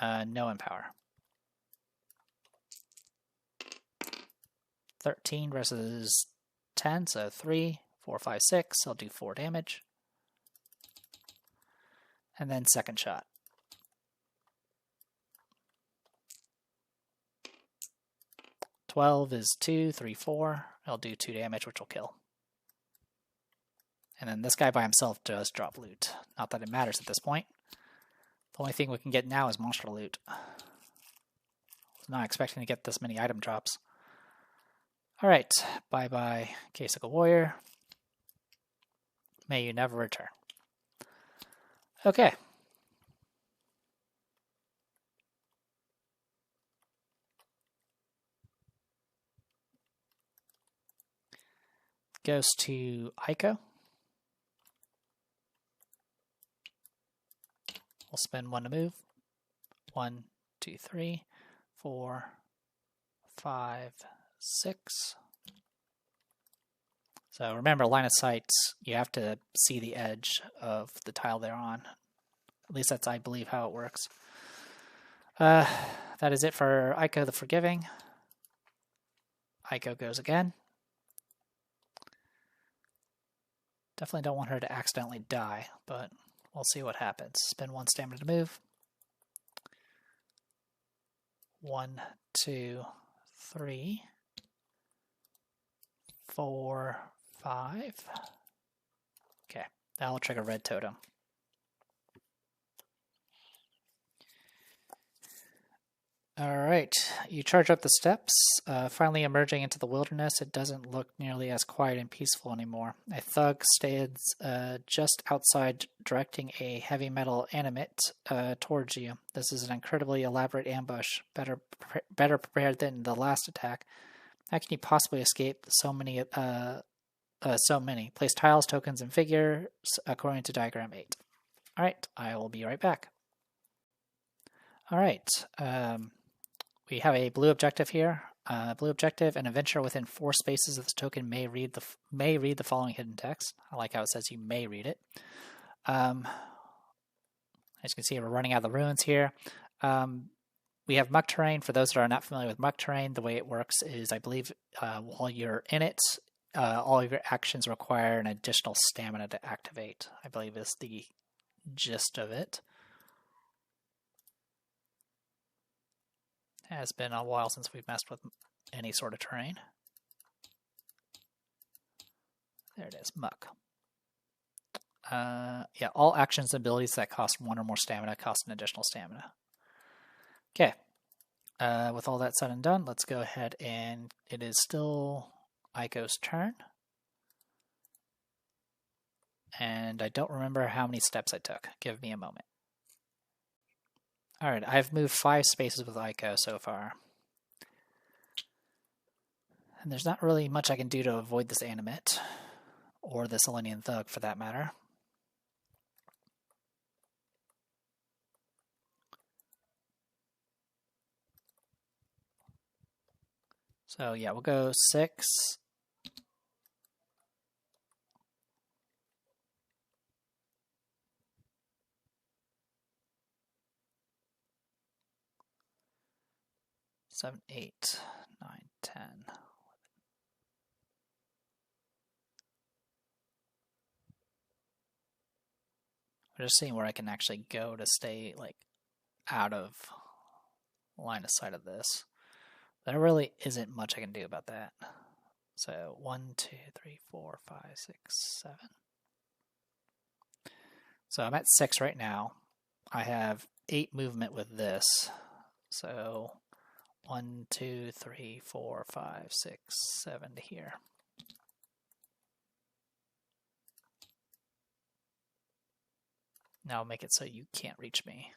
No empower. 13 versus 10, so 3, 4, 5, 6. I'll do 4 damage. And then second shot. $12 is 2, 3, 4. I'll do 2 damage, which will kill. And then this guy by himself does drop loot. Not that it matters at this point. The only thing we can get now is monster loot. I was not expecting to get this many item drops. Alright, bye-bye, Casical Warrior. May you never return. Okay. Goes to Aiko. We'll spend 1 to move. 1, 2, 3, 4, 5, 6. So remember, line of sight, you have to see the edge of the tile they're on. At least that's, I believe, how it works. That is it for Aiko the Forgiving. Aiko goes again. Definitely don't want her to accidentally die, but we'll see what happens. Spend 1 stamina to move. 1, 2, 3, 4, 5. Okay, that'll trigger red totem. Alright, you charge up the steps, finally emerging into the wilderness. It doesn't look nearly as quiet and peaceful anymore. A thug stands just outside directing a heavy metal animate towards you. This is an incredibly elaborate ambush, better prepared than the last attack. How can you possibly escape so many? Place tiles, tokens, and figures according to diagram 8. Alright, I will be right back. Alright, we have a blue objective here. Blue objective: an adventurer within 4 spaces of this token may read the following hidden text. I like how it says you may read it. As you can see, we're running out of the ruins here. We have muck terrain. For those that are not familiar with muck terrain, the way it works is, I believe, while you're in it, all of your actions require an additional stamina to activate. I believe is the gist of it. Has been a while since we've messed with any sort of terrain. There it is, Muck. Yeah, all actions and abilities that cost 1 or more stamina cost an additional stamina. Okay. With all that said and done, let's go ahead and it is still Aiko's turn. And I don't remember how many steps I took. Give me a moment. Alright, I've moved 5 spaces with Aiko so far. And there's not really much I can do to avoid this animate. Or the Selenian Thug, for that matter. So yeah, we'll go 6. Seven, 8, 9, 10. I'm just seeing where I can actually go to stay like out of line of sight of this. There really isn't much I can do about that. So 1, 2, 3, 4, 5, 6, 7. So I'm at 6 right now. I have 8 movement with this. So 1, 2, 3, 4, 5, 6, 7 to here. Now I'll make it so you can't reach me.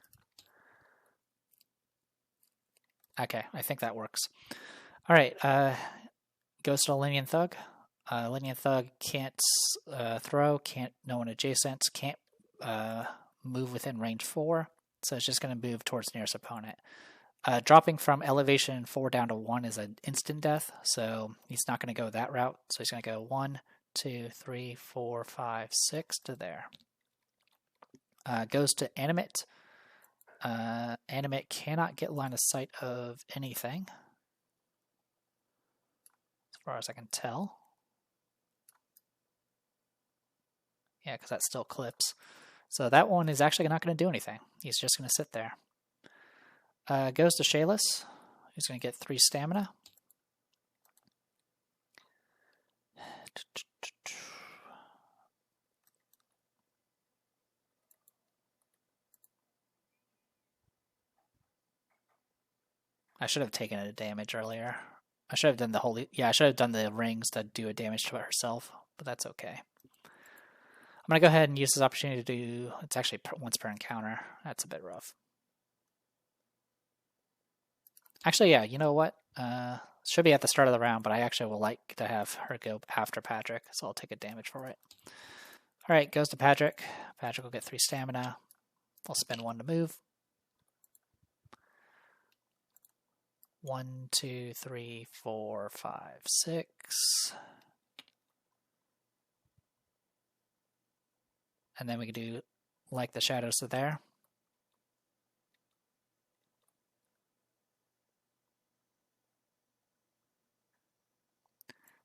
Okay, I think that works. Alright, goes to Linian Thug. Linian Thug can't throw, can't no one adjacent, can't move within range 4, so it's just going to move towards nearest opponent. Dropping from elevation 4 down to 1 is an instant death, so he's not going to go that route. So he's going to go 1, 2, 3, 4, 5, 6 to there. Goes to Animate. Animate cannot get line of sight of anything, as far as I can tell. Yeah, because that still clips. So that one is actually not going to do anything. He's just going to sit there. Goes to Shayless. He's going to get 3 stamina. I should have taken a damage earlier. I should have done the holy. Yeah, I should have done the rings to do a damage to herself, but that's okay. I'm going to go ahead and use this opportunity to do. It's actually once per encounter. That's a bit rough. Actually, yeah, you know what? Should be at the start of the round, but I actually will like to have her go after Patrick, so I'll take a damage for it. Alright, goes to Patrick. Patrick will get 3 stamina. I'll spend 1 to move. 1, 2, 3, 4, 5, 6. And then we can do like the shadows to there.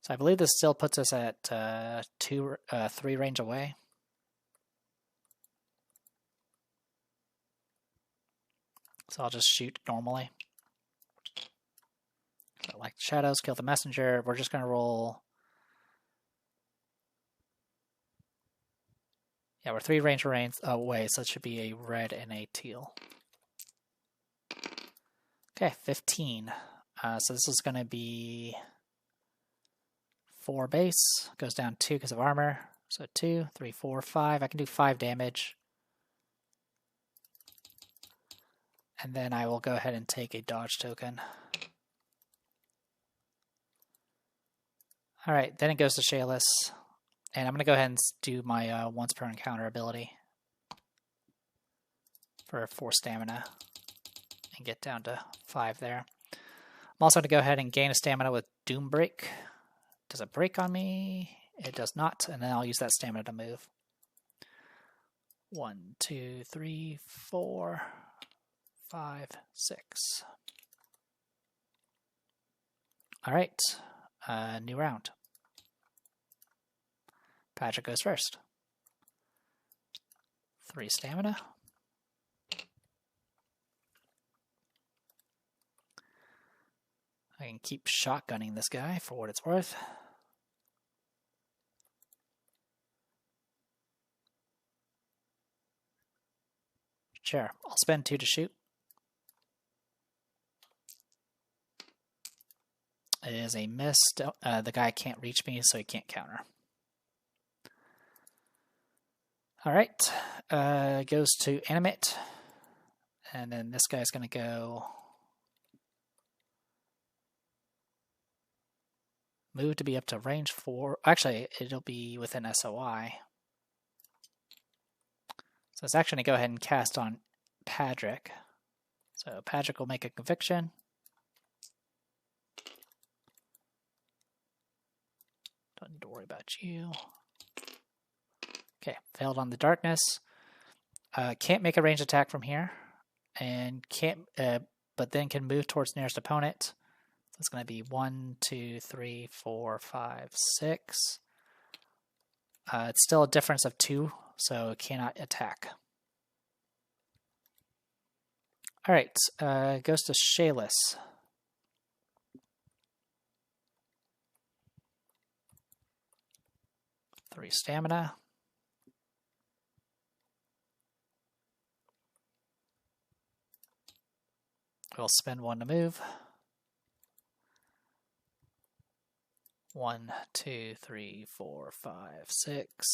So I believe this still puts us at 3 range away. So I'll just shoot normally. So like shadows, kill the messenger. We're just going to roll. Yeah, we're 3 range away, so it should be a red and a teal. Okay, 15. So this is going to be 4 base. Goes down 2 because of armor. So 2, 3, 4, 5. I can do 5 damage. And then I will go ahead and take a dodge token. Alright, then it goes to Shayless. And I'm going to go ahead and do my once per encounter ability for 4 stamina and get down to 5 there. I'm also going to go ahead and gain a stamina with Doom Break. Does it break on me? It does not, and then I'll use that stamina to move. 1, 2, 3, 4, 5, 6. Alright, new round. Patrick goes first. 3 stamina. I can keep shotgunning this guy for what it's worth. Sure, I'll spend 2 to shoot. It is a miss. The guy can't reach me, so he can't counter. Alright, goes to animate. And then this guy's going to go move to be up to range 4. Actually, it'll be within SOI. So it's actually going to go ahead and cast on Patrick. So Patrick will make a conviction. Don't need to worry about you. Okay, failed on the darkness. Can't make a ranged attack from here. And can't, but then can move towards nearest opponent. So it's going to be 1, 2, 3, 4, 5, 6. It's still a difference of 2, so it cannot attack. All right, goes to Shayless. Three stamina. We'll spend 1 to move. 1, 2, 3, 4, 5, 6.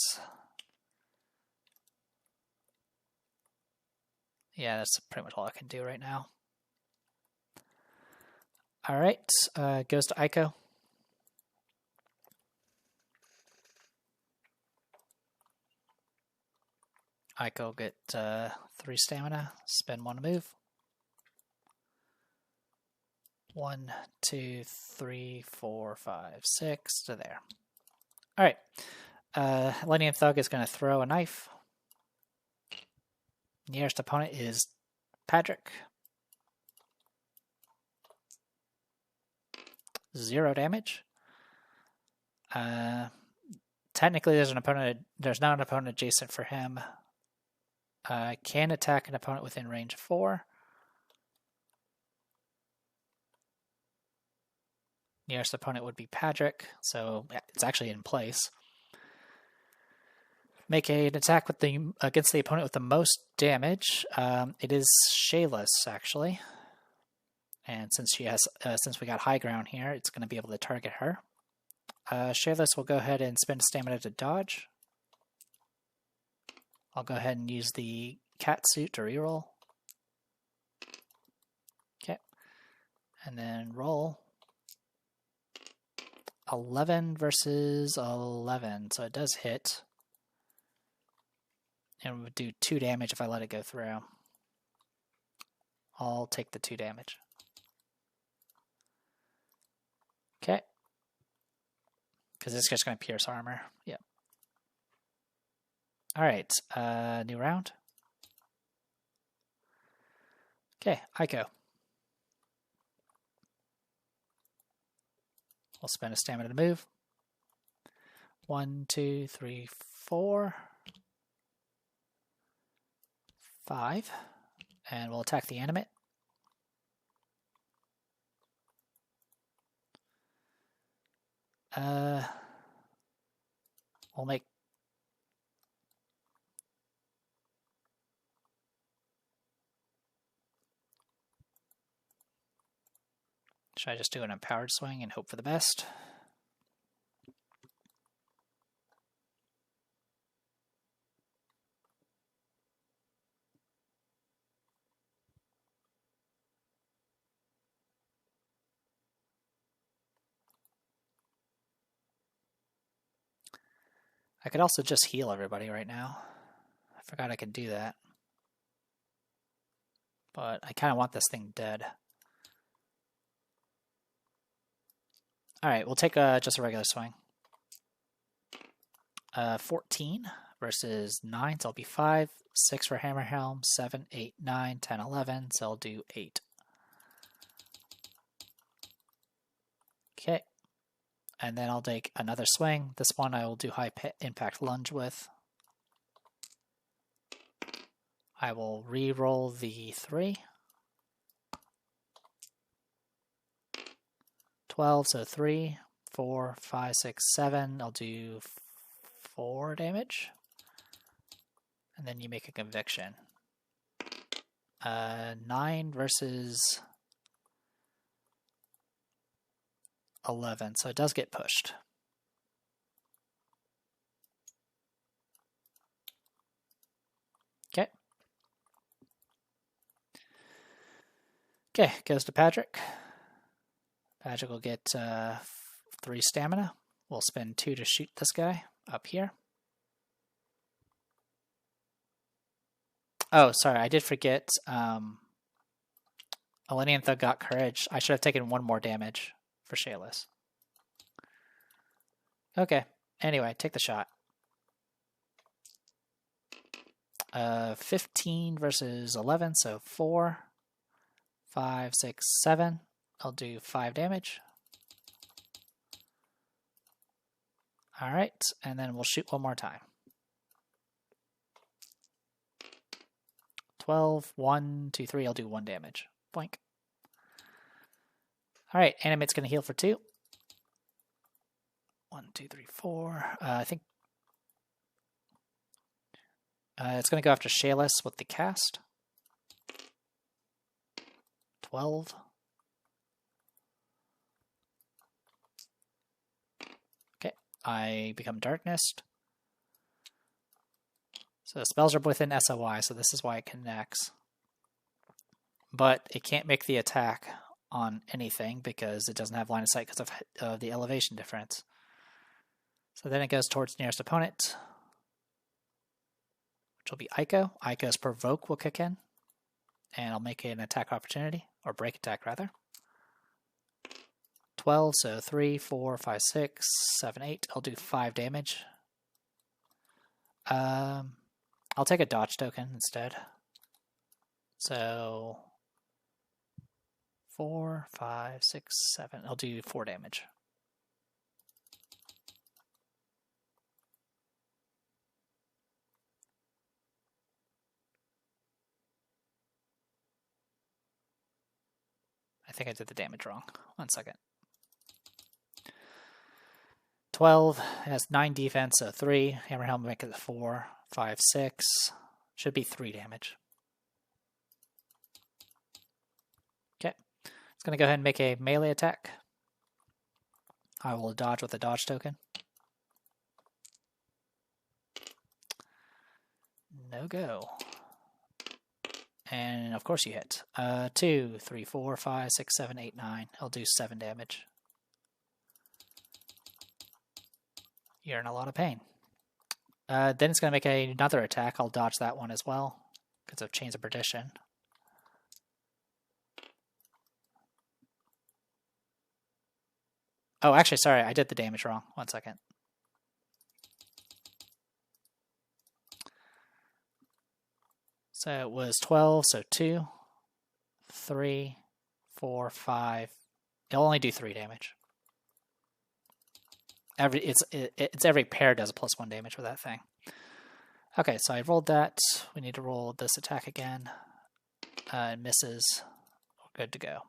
Yeah, that's pretty much all I can do right now. All right, goes to Aiko. Aiko get 3 stamina, spend 1 to move. 1, 2, 3, 4, 5, 6 to there. All right, Lennian Thug is going to throw a knife. Nearest opponent is Patrick. 0 damage. Technically, there's not an opponent adjacent for him. Can attack an opponent within range of 4. Nearest opponent would be Patrick, so it's actually in place. Make an attack with against the opponent with the most damage. It is Shayless, actually, and since we got high ground here, it's going to be able to target her. Shayless will go ahead and spend stamina to dodge. I'll go ahead and use the cat suit to reroll. Okay, and then roll. 11 versus 11, so it does hit. And it would do 2 damage if I let it go through. I'll take the 2 damage. Okay. Because it's just going to pierce armor. Yep. Alright, new round. Okay, Aiko. We'll spend a stamina to move. 1, 2, 3, 4. 5. And we'll attack the animate. We'll make... Should I just do an empowered swing and hope for the best? I could also just heal everybody right now. I forgot I could do that. But I kind of want this thing dead. Alright, we'll take just a regular swing. 14 versus 9, so I'll be 5. 6 for Hammer Helm, 7, 8, 9, 10, 11, so I'll do 8. Okay. And then I'll take another swing. This one I will do high impact lunge with. I will re-roll the 3. 12, so 3, 4, 5, 6, 7. I'll do 4 damage. And then you make a conviction. 9 versus 11, so it does get pushed. Okay. Okay, goes to Patrick. Patrick will get 3 stamina. We'll spend 2 to shoot this guy up here. Oh, sorry, I did forget. Elenian Thug got courage. I should have taken 1 more damage for Shayless. Okay, anyway, take the shot. 15 versus 11, so 4, 5, 6, 7. I'll do 5 damage. Alright, and then we'll shoot 1 more time. 12, 1, 2, 3, I'll do 1 damage. Blink. Alright, Animate's going to heal for 2. 1, 2, 3, 4. I think it's going to go after Shayless with the cast. 12. Okay, I become Darkness. So the spells are within SOI, so this is why it connects. But it can't make the attack on anything because it doesn't have line of sight because of the elevation difference. So then it goes towards nearest opponent, which will be Aiko. Aiko's Provoke will kick in, and I'll make an attack opportunity, or break attack rather. 12, so 3, 4, 5, 6, 7, 8. I'll do 5 damage. I'll take a dodge token instead. So 4, 5, 6, 7. I'll do 4 damage. I think I did the damage wrong. 1 second. 12 has 9 defense, so 3. Hammer Helmet make it 4, 5, 6. Should be 3 damage. Okay. It's going to go ahead and make a melee attack. I will dodge with a dodge token. No go. And of course you hit. 2, 3, 4, 5, 6, 7, 8, 9. I'll do 7 damage. You're in a lot of pain. Then it's going to make another attack. I'll dodge that one as well because of Chains of Perdition. Oh, actually, sorry, I did the damage wrong. 1 second. So it was 12, so 2, 3, 4, 5. It'll only do 3 damage. It's every pair does a +1 damage for that thing. Okay, so I rolled that. We need to roll this attack again. It misses. We're good to go.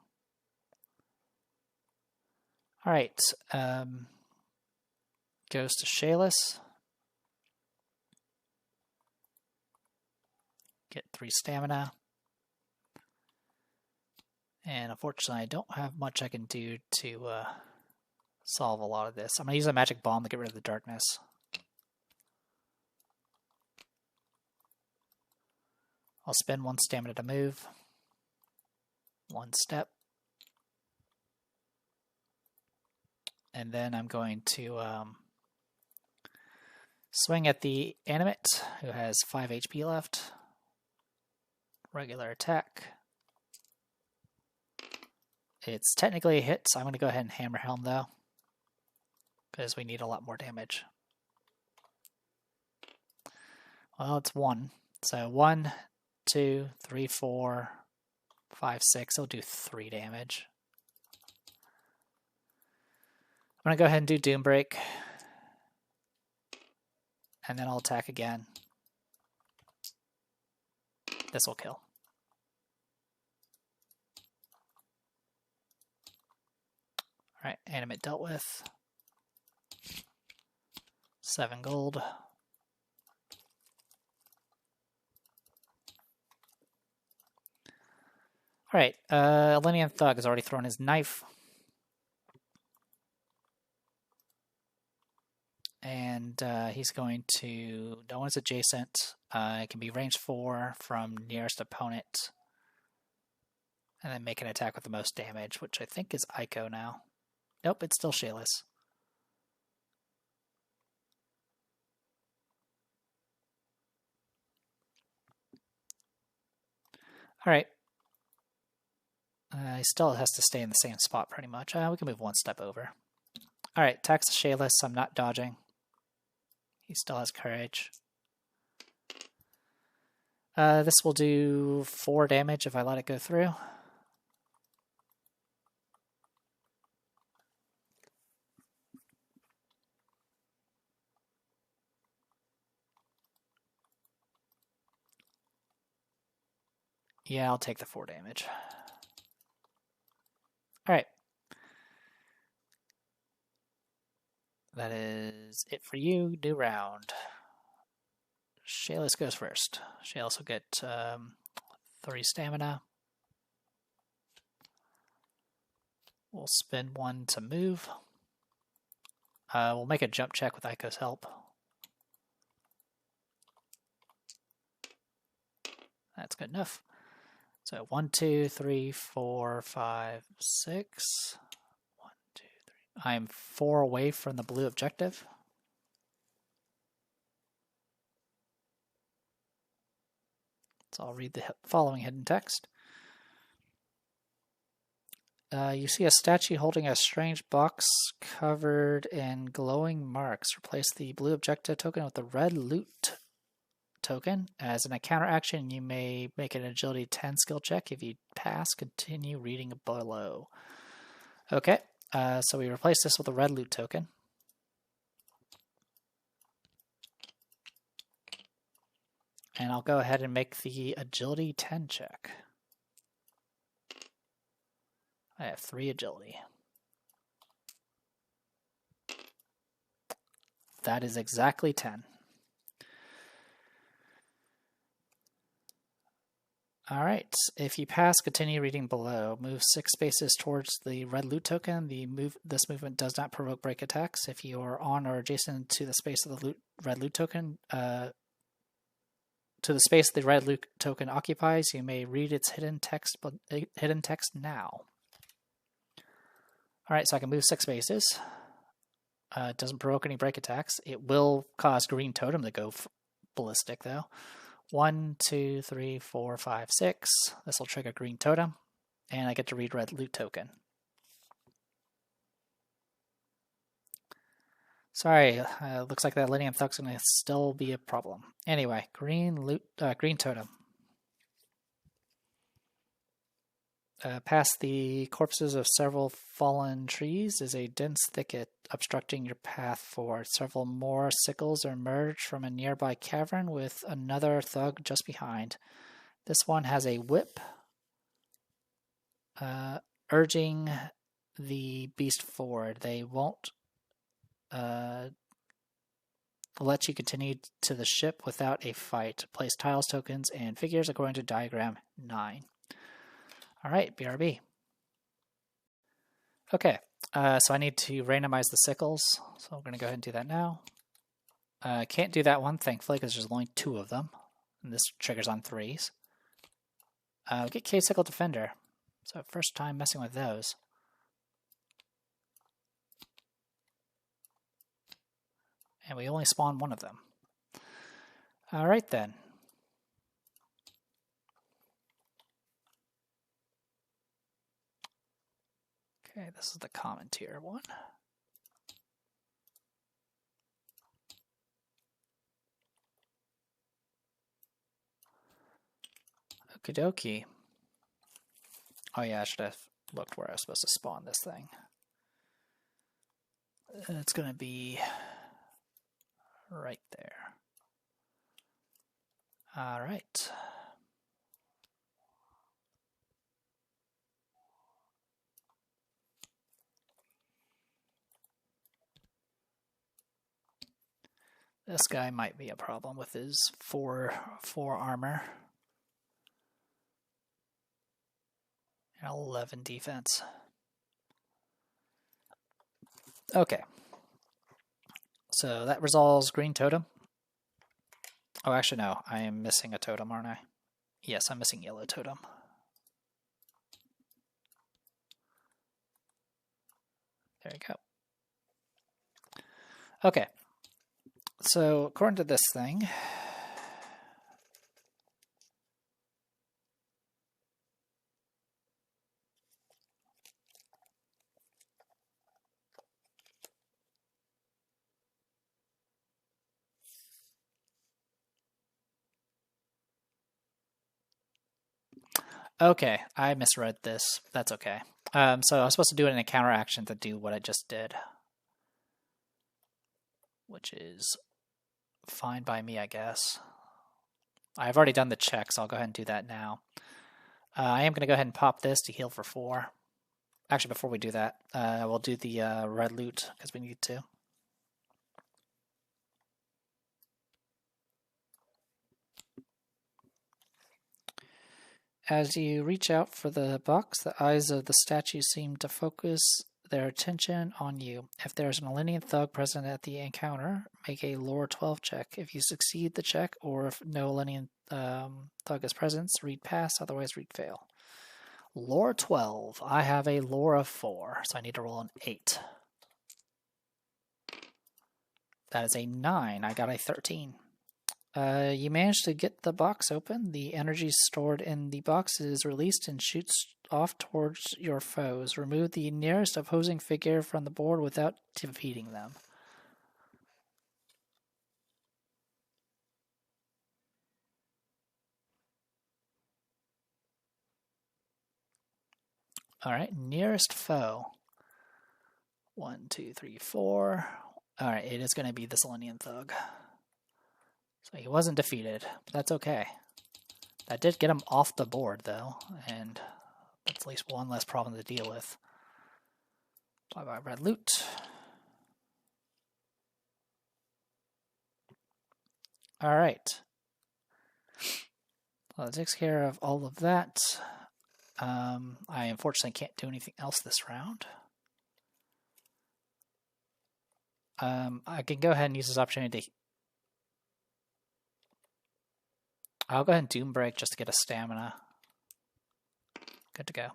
All right. Goes to Shayless. Get 3 stamina. And unfortunately, I don't have much I can do to solve a lot of this. I'm going to use a magic bomb to get rid of the darkness. I'll spend 1 stamina to move. 1 step. And then I'm going to swing at the animate, who has 5 HP left. Regular attack. It's technically a hit, so I'm going to go ahead and Hammer Helm, though, because we need a lot more damage. Well, it's 1. So 1, 2, 3, 4, 5, 6. I'll do 3 damage. I'm going to go ahead and do Doom Break. And then I'll attack again. This will kill. Alright, animate dealt with. 7 gold. Alright, Elenian Thug has already thrown his knife. And he's going to... No one's adjacent. It can be range 4 from nearest opponent. And then make an attack with the most damage, which I think is Aiko now. Nope, it's still Shayless. Alright. He still has to stay in the same spot pretty much. We can move one step over. Alright, attacks the Shayless. I'm not dodging. He still has courage. This will do 4 damage if I let it go through. Yeah, I'll take the 4 damage. Alright. That is it for you. New round. Shayless goes first. Shayless will get 3 stamina. We'll spend 1 to move. We'll make a jump check with Aiko's help. That's good enough. So 1, 2, 3, 4, 5, 6. 1, 2, 3. I'm 4 away from the blue objective. So I'll read the following hidden text. You see a statue holding a strange box covered in glowing marks. Replace the blue objective token with the red loot token. As an encounter action, you may make an agility 10 skill check. If you pass, continue reading below. Okay, so we replace this with a red loot token. And I'll go ahead and make the agility 10 check. I have 3 agility. That is exactly 10. Alright, if you pass, continue reading below. Move 6 spaces towards the red loot token. This movement does not provoke break attacks. If you are on or adjacent to the space of the red loot token, occupies, you may read its hidden text now. Alright, so I can move 6 spaces. It doesn't provoke any break attacks. It will cause green totem to go ballistic, though. 1, 2, 3, 4, 5, 6. This will trigger green totem, and I get to read red loot token. Sorry, looks like that Elenian Thug's going to still be a problem. Anyway, green totem. Past the corpses of several fallen trees is a dense thicket obstructing your path forward. Several more sickles emerge from a nearby cavern with another thug just behind. This one has a whip, urging the beast forward. They won't let you continue to the ship without a fight. Place tiles, tokens, and figures according to diagram 9. Alright, BRB. Okay, so I need to randomize the sickles, so I'm going to go ahead and do that now. Can't do that one, thankfully, because there's only 2 of them, and this triggers on 3s. Get K-Sickle Defender, so first time messing with those. And we only spawn 1 of them. Alright then. Okay, this is the common tier one. Okie dokie. Oh yeah, I should have looked where I was supposed to spawn this thing. It's going to be right there. All right. This guy might be a problem with his 4 armor. 11 defense. Okay. So that resolves green totem. Oh, actually, no. I am missing a totem, aren't I? Yes, I'm missing yellow totem. There you go. Okay. So according to this thing, okay, I misread this. That's okay. So I was supposed to do it in a counter action to do what I just did, which is fine by me, I guess. I've already done the check, so I'll go ahead and do that now. I am going to go ahead and pop this to heal for 4. Actually, before we do that, we'll do the red loot because we need to. As you reach out for the box, the eyes of the statue seem to focus their attention on you. If there is an Elenian thug present at the encounter, make a lore 12 check. If you succeed the check, or if no Elenian thug is present, read pass, otherwise read fail. Lore 12. I have a lore of 4, so I need to roll an 8. That is a 9. I got a 13. You managed to get the box open. The energy stored in the box is released and shoots off towards your foes. Remove the nearest opposing figure from the board without defeating them. Alright, nearest foe. 1, 2, 3, 4. Alright, it is going to be the Selenian Thug. So he wasn't defeated, but that's okay. That did get him off the board, though, and that's at least one less problem to deal with. Bye-bye, red loot. Alright. Well, that takes care of all of that. I unfortunately can't do anything else this round. I can go ahead and use this opportunity to... I'll go ahead and Doom Break just to get a stamina. Good to go.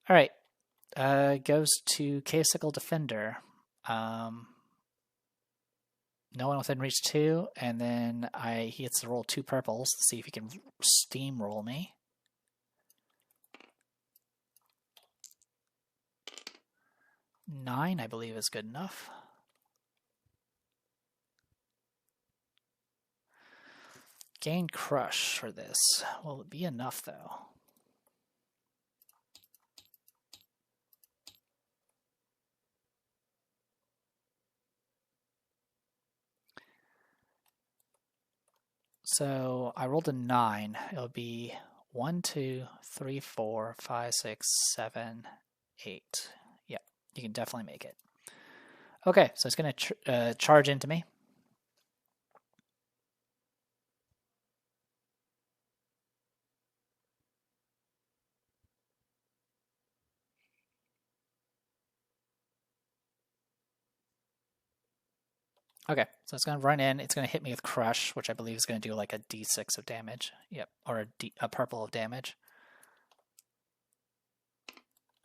Alright. Goes to Caesicle Defender. No one within reach 2, and then he gets to roll 2 purples to see if he can steamroll me. Nine, I believe, is good enough. Gain Crush for this. Will it be enough, though? So I rolled a 9. It'll be 1, 2, 3, 4, 5, 6, 7, 8. Yeah, you can definitely make it. Okay, so it's going to charge into me. Okay, so it's going to run in. It's going to hit me with Crush, which I believe is going to do like a D6 of damage. Yep, or a purple of damage.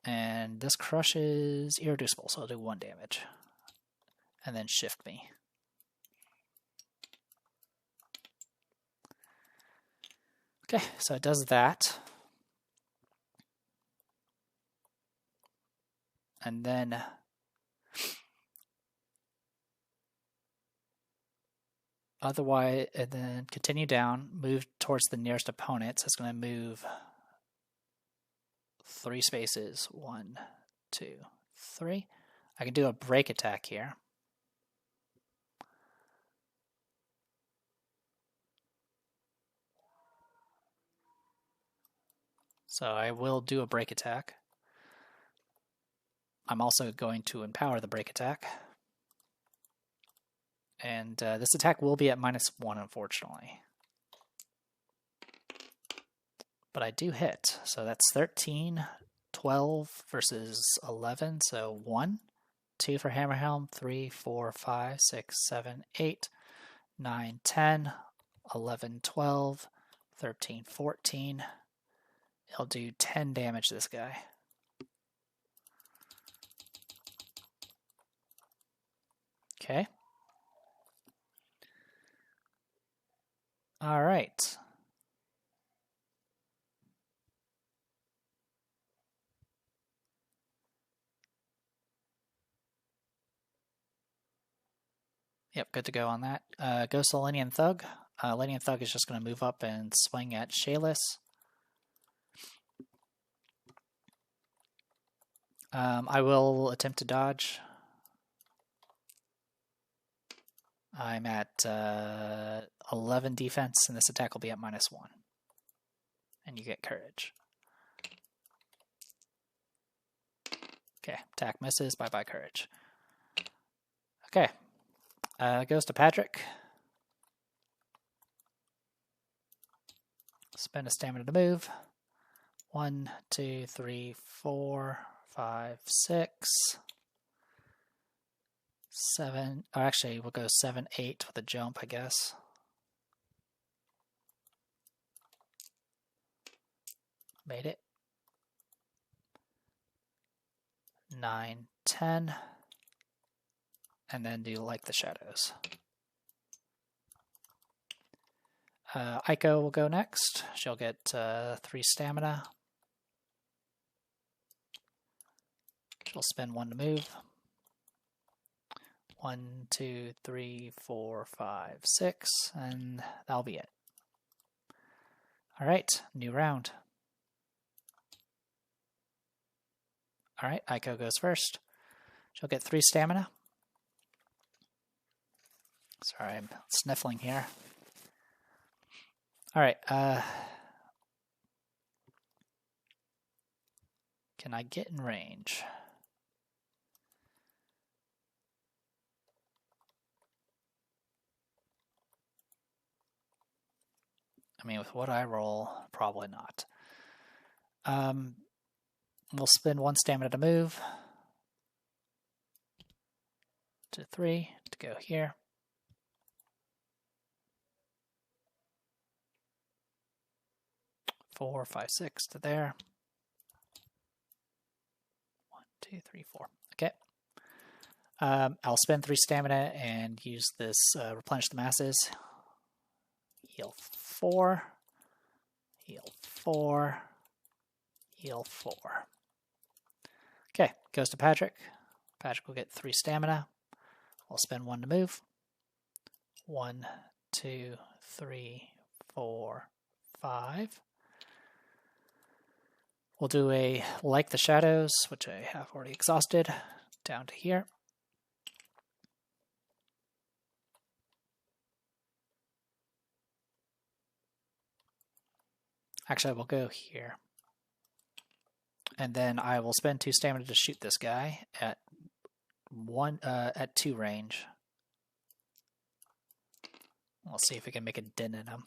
And this Crush is irreducible, so it'll do 1 damage. And then shift me. Okay, so it does that. And then otherwise, and then continue down, move towards the nearest opponent. So it's going to move 3 spaces. 1, 2, 3. I can do a break attack here. So I will do a break attack. I'm also going to empower the break attack. And this attack will be at -1, unfortunately. but I do hit. So that's 13, 12 versus 11, so 1. 2 for Hammer Helm, 3, 4, 5, 6, 7, 8, 9, 10, 11, 12, 13, 14. It'll do 10 damage to this guy. Okay. All right. Yep, good to go on that. Goes to Lenian Thug. Lenian Thug is just going to move up and swing at Shayless. I will attempt to dodge. I'm at 11 defense, and this attack will be at -1. And you get courage. Okay, attack misses. Bye-bye courage. Okay. Goes to Patrick. Spend a stamina to move. 1, 2, 3, 4, 5, 6, 7. Or actually, we'll go 7, 8 with a jump, I guess. Made it. 9, 10. And then do like the shadows. Aiko will go next. She'll get 3 stamina. She'll spend 1 to move. 1, 2, 3, 4, 5, 6, and that'll be it. All right, new round. All right, Aiko goes first. She'll get 3 stamina. Sorry, I'm sniffling here. All right, can I get in range? I mean, with what I roll, probably not. We'll spend 1 stamina to move. To 3 to go here. 4, 5, 6 to there. 1, 2, 3, 4. Okay. I'll spend 3 stamina and use this replenish the masses. Heal 4. Heal 4. Heal 4. Okay, goes to Patrick. Patrick will get 3 stamina. I'll spend 1 to move. 1, 2, 3, 4, 5. We'll do a like the shadows, which I have already exhausted, down to here. Actually, we'll go here. And then I will spend 2 stamina to shoot this guy at 2 range. We'll see if we can make a dent in him.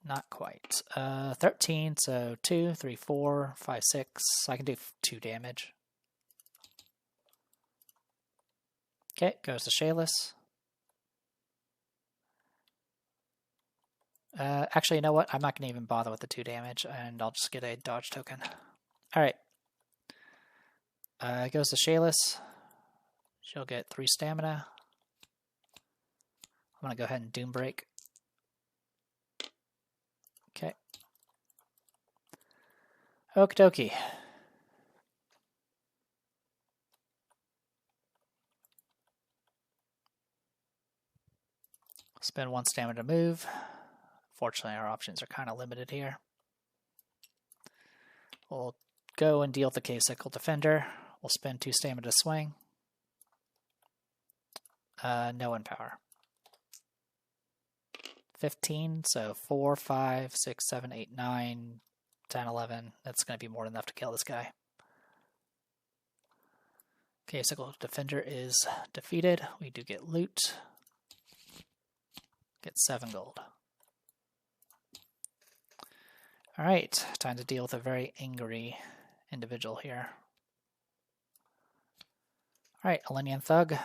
Not quite. 13, so 2, 3, 4, 5, 6. I can do 2 damage. Okay, goes to Shayless. Actually, you know what? I'm not going to even bother with the 2 damage, and I'll just get a dodge token. Alright. Goes to Shayless. She'll get 3 stamina. I'm going to go ahead and Doom Break. Okay. Okie dokie. Spend 1 stamina to move. Fortunately, our options are kind of limited here. We'll go and deal with the K-Cycle Defender. We'll spend 2 stamina to swing. No Empower. 15, so 4, 5, 6, 7, 8, 9, 10, 11. That's going to be more than enough to kill this guy. K-Cycle Defender is defeated. We do get loot. Get 7 gold. Alright, time to deal with a very angry individual here. Alright, Elenian Thug. It's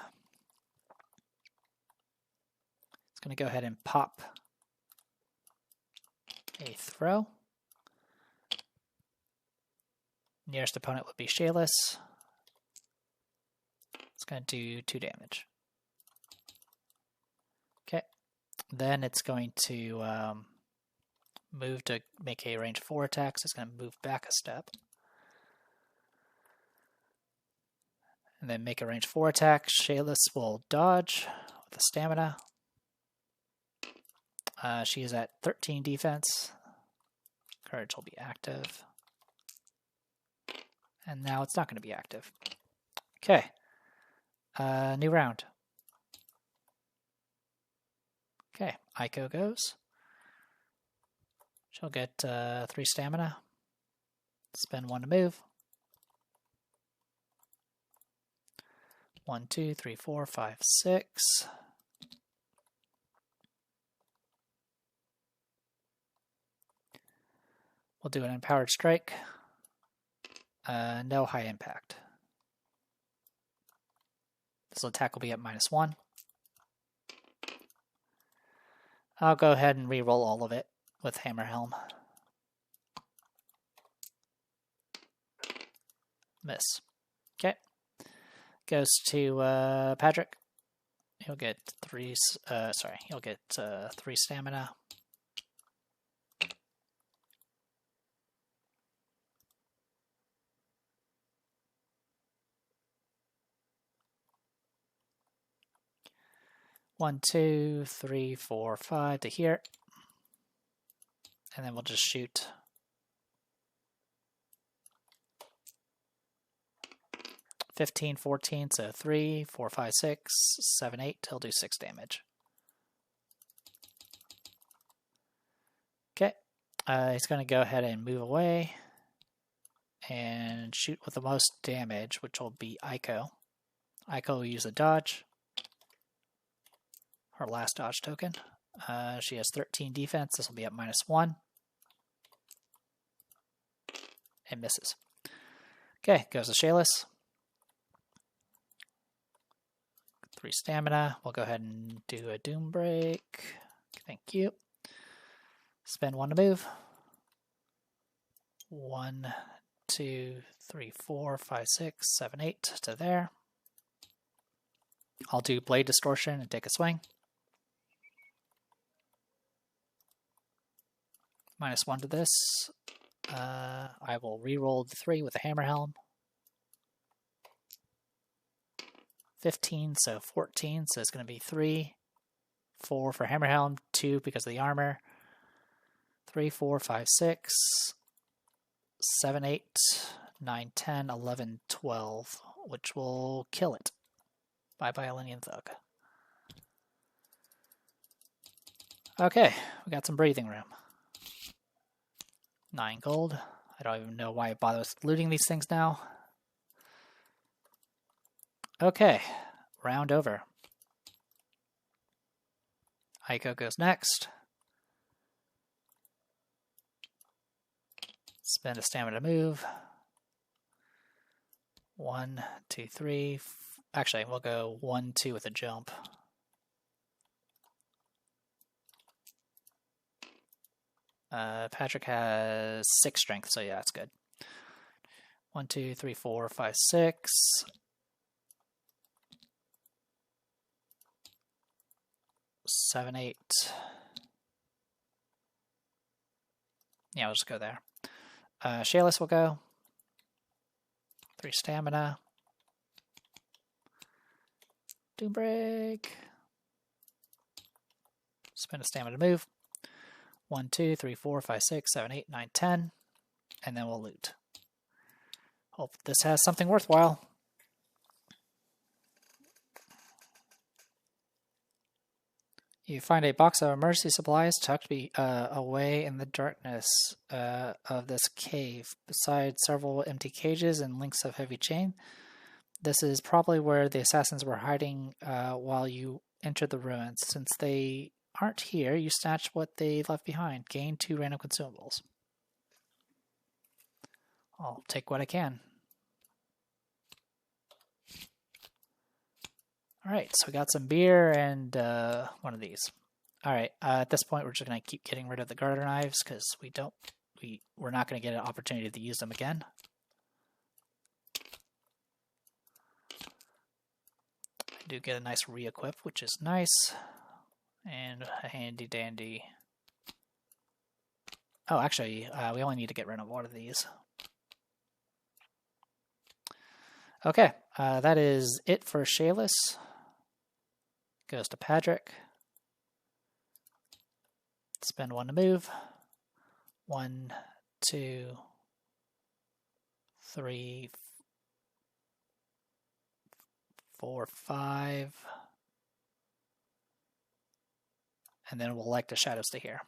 going to go ahead and pop a throw. Nearest opponent would be Shayless. It's going to do 2 damage. Okay, then it's going to move to make a range 4 attack, so it's going to move back a step. And then make a range 4 attack. Shayless will dodge with a stamina. She is at 13 defense. Courage will be active. And now it's not going to be active. Okay. New round. Okay, Aiko goes. She'll get 3 stamina. Spend 1 to move. 1, 2, 3, 4, 5, 6. We'll do an empowered strike. No high impact. This attack will be at -1. I'll go ahead and re-roll all of it with Hammer Helm. Miss. Okay. Goes to Patrick. He'll get 3. He'll get 3 stamina. One, 2, 3, 4, 5 to here. And then we'll just shoot. $15, 14, so 3, 4, 5, 6, 7, 8. He'll do 6 damage. Okay. He's going to go ahead and move away and shoot with the most damage, which will be Aiko. Aiko will use a dodge. Her last dodge token. She has 13 defense. This will be at -1. It misses. Okay, goes to Shayless. 3 stamina. We'll go ahead and do a Doom Break. Thank you. Spend 1 to move. 1, 2, 3, 4, 5, 6, 7, 8 to there. I'll do Blade Distortion and take a swing. -1 to this. I will re-roll the 3 with the Hammer Helm. 15, so 14, so it's going to be 3, 4 for Hammer Helm, 2 because of the armor, 3, 4, 5, 6, 7, 8, 9, 10, 11, 12, which will kill it. Bye-bye, Elenian Thug. Okay, we got some breathing room. 9 gold. I don't even know why I bother looting these things now. Okay, round over. Aiko goes next. Spend a stamina to move. 1, 2, 3. Actually, we'll go 1, 2 with a jump. Patrick has 6 strength, so yeah, that's good. 1, 2, 3, 4, 5, 6. 7, 8. Yeah, we'll just go there. Shayless will go. 3 stamina. Doom Break. Spend a stamina to move. 1, 2, 3, 4, 5, 6, 7, 8, 9, 10. And then we'll loot. Hope this has something worthwhile. You find a box of emergency supplies tucked away in the darkness of this cave, beside several empty cages and links of heavy chain. This is probably where the assassins were hiding while you entered the ruins. Since they aren't here, you snatch what they left behind. Gain 2 random consumables. I'll take what I can. All right, so we got some beer and one of these. All right, at this point, we're just going to keep getting rid of the garter knives because we're not going to get an opportunity to use them again. I do get a nice re-equip, which is nice, and a handy dandy. Oh, actually, we only need to get rid of one of these. Okay, that is it for Shayless. Goes to Patrick. Spend 1 to move. 1, 2, 3, 4, 5. And then we'll elect a Shadow Stay here.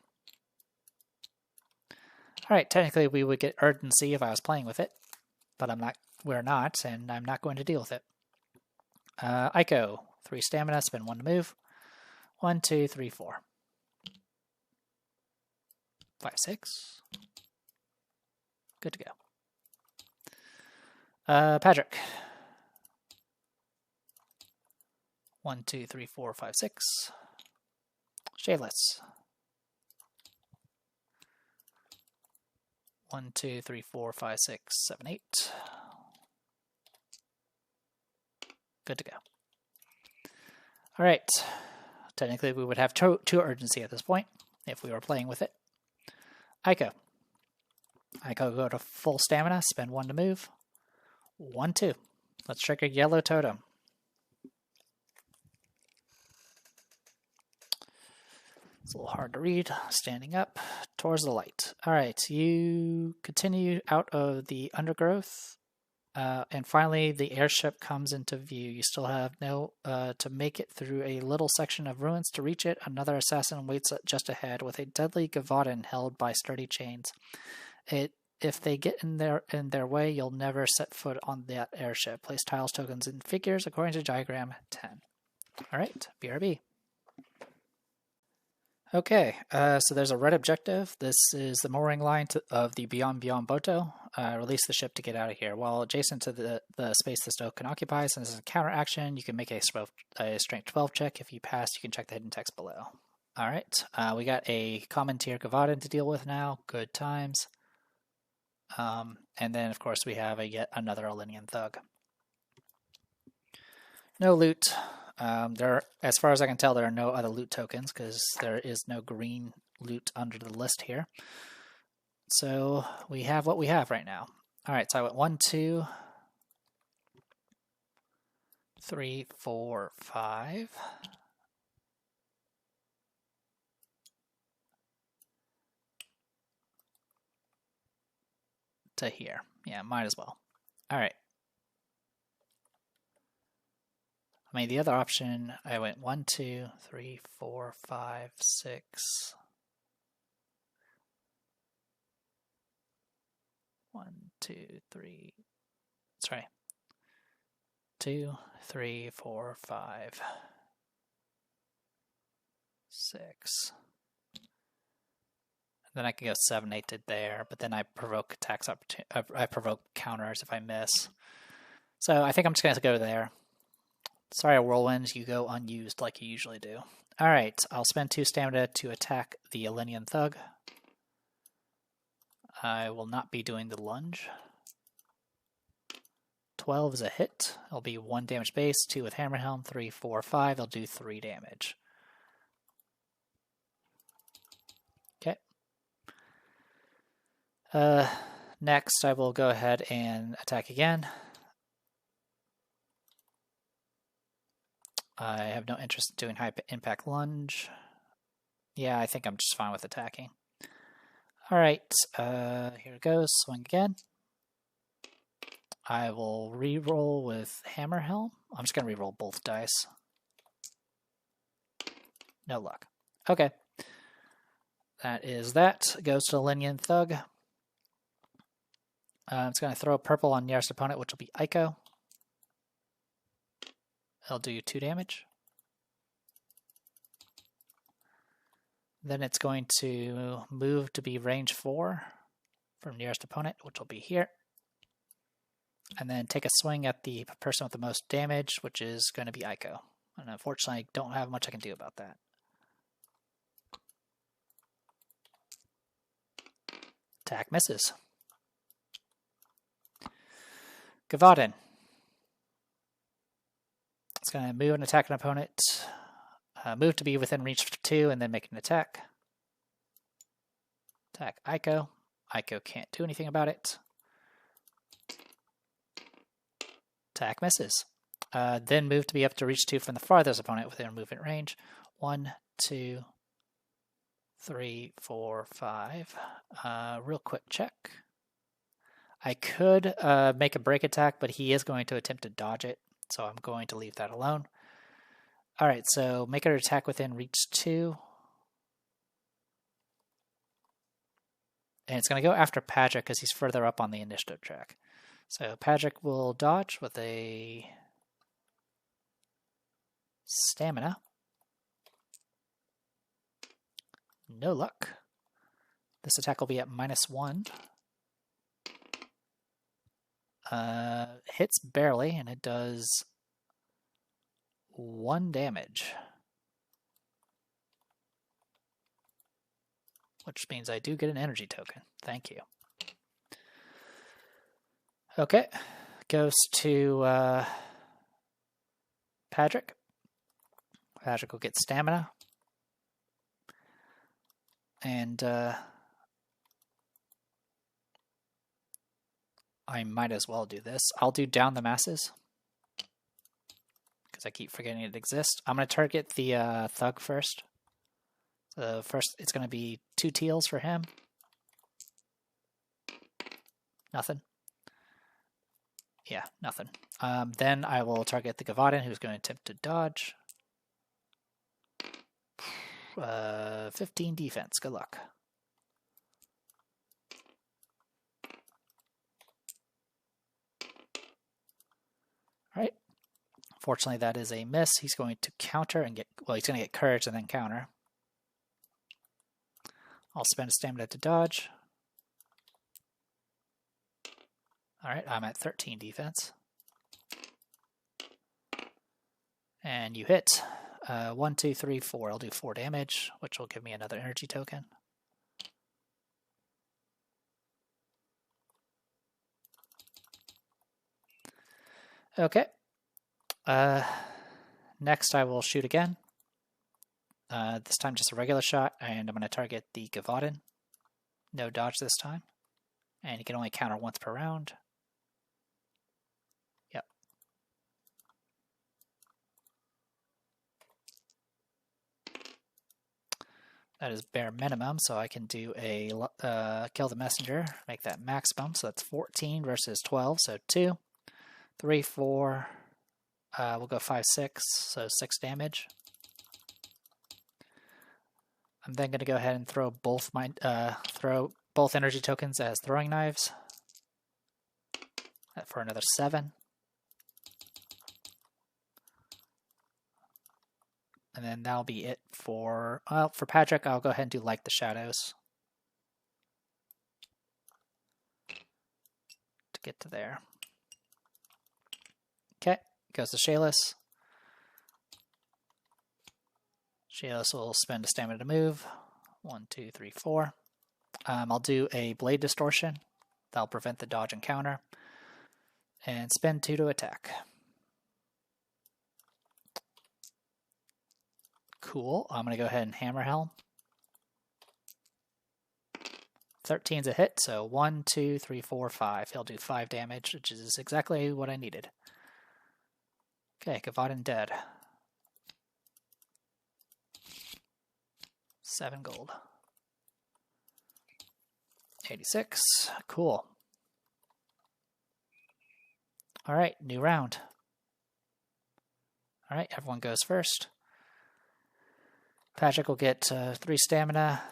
Alright, technically we would get Urgency if I was playing with it, but we're not, and I'm not going to deal with it. Ico, 3 stamina, spend 1 to move. 1, 2, 3, 4. 5, 6. Good to go. Patrick. 1, 2, 3, 4, 5, 6. Shayless. 1, 2, 3, 4, 5, 6, 7, 8. Good to go. All right. Technically, we would have two urgency at this point if we were playing with it. Ico. Ico go to full stamina, spend 1 to move. 1, 2. Let's trigger Yellow Totem. It's a little hard to read. Standing up towards the light. All right, you continue out of the undergrowth. And finally, the airship comes into view. You still have to make it through a little section of ruins. To reach it, another assassin waits just ahead with a deadly Gavaden held by sturdy chains. If they get in their way, you'll never set foot on that airship. Place tiles, tokens, and figures according to diagram 10. All right, BRB. Okay, so there's a red objective. This is the mooring line of the Beyond Boto. Release the ship to get out of here. While adjacent to the space this token occupies, and this is a counter action, you can make a strength 12 check. If you pass, you can check the hidden text below. All right, we got a common tier Gavaden to deal with now. Good times. And then, of course, we have yet another Alinyan Thug. No loot. As far as I can tell, there are no other loot tokens because there is no green loot under the list here. So we have what we have right now. All right, so I went 1, 2, 3, 4, 5. To here. Yeah, might as well. All right. I mean, the other option, I went 1, 2, 3, 4, 5, 6. 1, 2, 3. That's right. 2, 3, 4, 5, 6. Then I can go 7, 8 to there, but then I provoke attacks I provoke counters if I miss. So I think I'm just going to go there. Sorry, Whirlwind, you go unused like you usually do. All right, I'll spend 2 stamina to attack the Alinyan Thug. I will not be doing the lunge. 12 is a hit. It'll be 1 damage base, 2 with Hammer Helm, 3, 4, 5. I'll do 3 damage. Okay. Next, I will go ahead and attack again. I have no interest in doing high impact lunge. Yeah, I think I'm just fine with attacking. All right, here it goes. Swing again. I will re-roll with Hammer Helm. I'm just going to re-roll both dice. No luck. Okay. That is that. Goes to the Alinyan Thug. It's going to throw a purple on nearest opponent, which will be Ico. It'll do 2 damage. Then it's going to move to be range 4 from nearest opponent, which will be here. and then take a swing at the person with the most damage, which is going to be Aiko. And unfortunately, I don't have much I can do about that. Attack misses. Gavaden. It's going to move and attack an opponent. Move to be within reach for 2, and then make an attack. Attack Aiko. Aiko can't do anything about it. Attack misses. Then move to be up to reach 2 from the farthest opponent within movement range. 1, 2, 3, 4, 5. Real quick check. I could make a break attack, but he is going to attempt to dodge it, so I'm going to leave that alone. Alright, so make an attack within reach 2. And it's going to go after Padric because he's further up on the initiative track. So Padric will dodge with a stamina. No luck. This attack will be at -1. Hits barely, and it does 1 damage. Which means I do get an energy token. Thank you. Okay. Goes to Padric. Padric will get stamina. And I might as well do this. I'll do Down the Masses, because I keep forgetting it exists. I'm going to target the Thug first. So first, it's going to be 2 teals for him. Nothing. Yeah, nothing. Then I will target the Gavaden, who's going to attempt to dodge. 15 defense. Good luck. Alright. Fortunately, that is a miss. He's going to counter and get... Well, he's going to get courage and then counter. I'll spend a stamina to dodge. Alright, I'm at 13 defense. And you hit. 1, 2, 3, 4. I'll do 4 damage, which will give me another energy token. Okay. Next I will shoot again. This time just a regular shot, and I'm going to target the Gavaden. No dodge this time. And you can only counter once per round. Yep. That is bare minimum, so I can do a kill the messenger, make that maximum. So that's 14 versus 12, so 2, 3, 4. We'll go 5, 6, so 6 damage. I'm then going to go ahead and throw both energy tokens as throwing knives for another 7. And then that'll be it for Padric. I'll go ahead and do Like the Shadows to get to there. Okay, goes to Shayless. Shayless will spend a stamina to move. 1, 2, 3, 4. I'll do a Blade Distortion. That'll prevent the dodge and counter. And spend 2 to attack. Cool. I'm going to go ahead and Hammer Helm. 13's a hit, so 1, 2, 3, 4, 5. He'll do 5 damage, which is exactly what I needed. Okay, Gavaden dead. 7 gold. 86. Cool. Alright, new round. Alright, everyone goes first. Padric will get 3 stamina.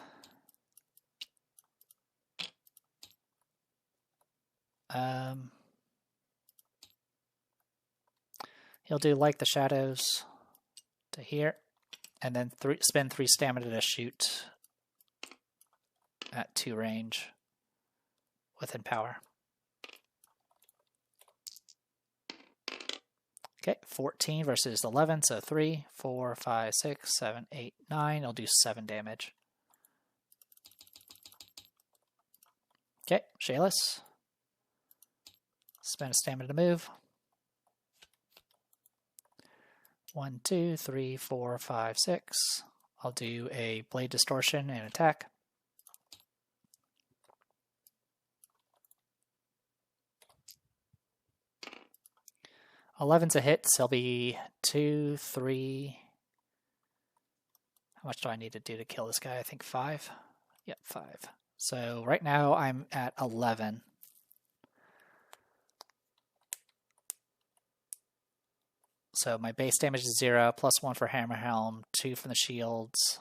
He'll do Like the Shadows to here. And then spend 3 stamina to shoot at 2 range within power. Okay, 14 versus 11, so 3, 4, 5, 6, 7, 8, 9. I'll do 7 damage. Okay, Shayless. Spend a stamina to move. 1, 2, 3, 4, 5, 6. I'll do a Blade Distortion and attack. $11's a hit, so it'll be 2, 3. How much do I need to do to kill this guy? I think 5. Yep, 5. So right now I'm at 11. So my base damage is 0, plus 1 for Hammer Helm, 2 from the shields.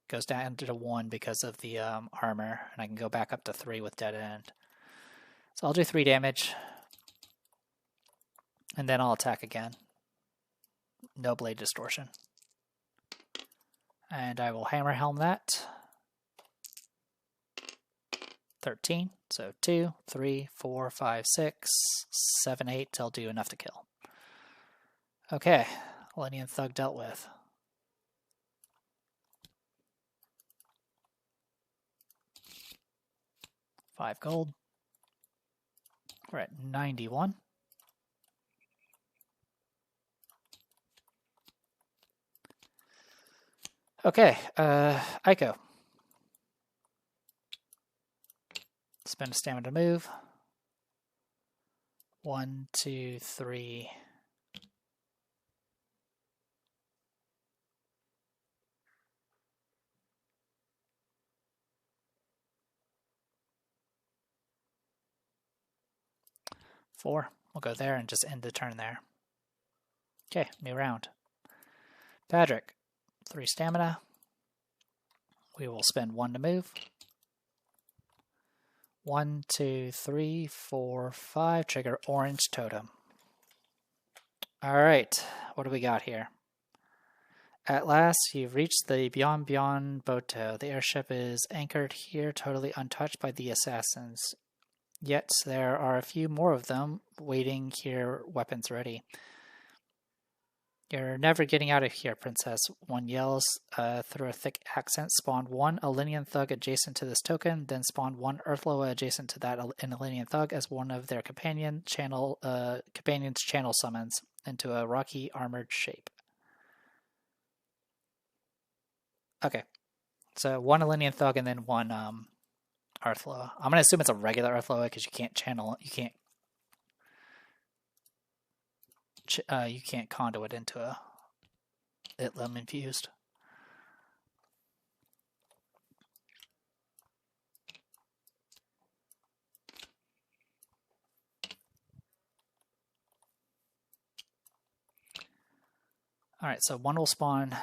Goes down to 1 because of the armor, and I can go back up to 3 with Dead End. So I'll do 3 damage. And then I'll attack again. No Blade Distortion. And I will Hammer Helm that. 13. So 2, 3, 4, 5, 6, 7, 8. I'll do enough to kill. Okay. Lennian Thug dealt with. $5 gold. We're at 91. Okay, Aiko. Spend a stamina to move. 1, 2, 3. Four. We'll go there and just end the turn there. Okay, new round. Patrick. 3 stamina. We will spend 1 to move. 1, 2, 3, 4, 5. Trigger Orange Totem. Alright, what do we got here? At last, you've reached the Beyond Boto. The airship is anchored here, totally untouched by the assassins. Yet there are a few more of them waiting here, weapons ready. You're never getting out of here, Princess. One yells through a thick accent. Spawn 1 Alynian Thug adjacent to this token, then spawn 1 Earthloa adjacent to that Alynian Thug as one of their companions channel summons into a rocky armored shape. Okay, so 1 Alynian Thug and then 1 Earthloa. I'm gonna assume it's a regular Earthloa because you can't channel. You can't conduit into a Itlim infused. Alright, so 1 will spawn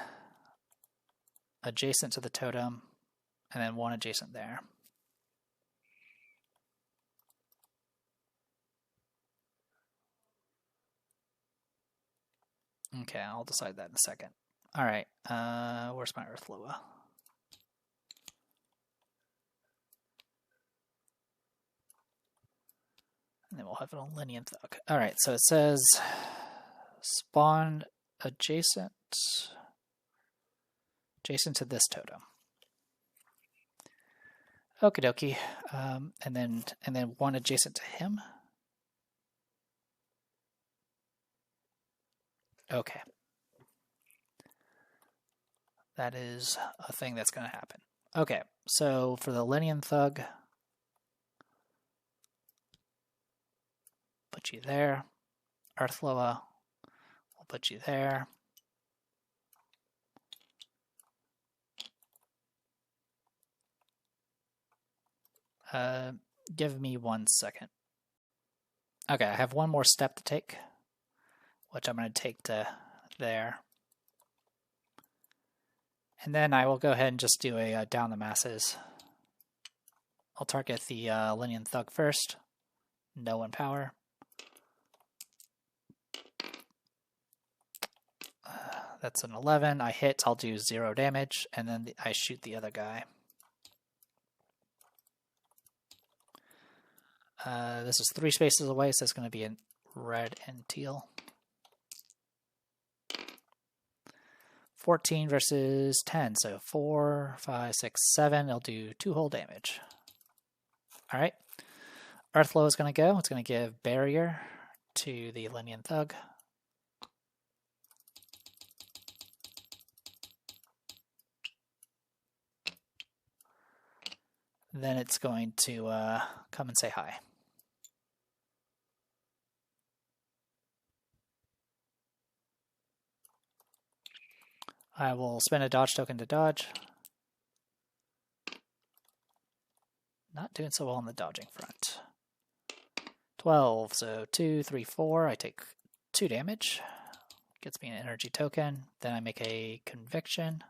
adjacent to the totem, and then 1 adjacent there. Okay, I'll decide that in a second. Alright, where's my Earthloa? And then we'll have an Alynian Thug. Alright, so it says spawn adjacent to this totem. Okie dokie. And then 1 adjacent to him. Okay. That is a thing that's going to happen. Okay, so for the Alynian Thug, put you there. Earthloa, we'll put you there. Give me 1 second. Okay, I have 1 more step to take, which I'm going to take to there. And then I will go ahead and just do a down the masses. I'll target the Alynian Thug first. No one power. That's an 11. I hit, I'll do 0 damage, and then I shoot the other guy. This is 3 spaces away, so it's going to be in red and teal. 14 versus 10, so 4, 5, 6, 7. It'll do 2 whole damage. All right. Earthflow is going to go. It's going to give Barrier to the Linian Thug. Then it's going to come and say hi. I will spend a dodge token to dodge. Not doing so well on the dodging front. 12, so 2, 3, 4. I take 2 damage. Gets me an energy token. Then I make a conviction.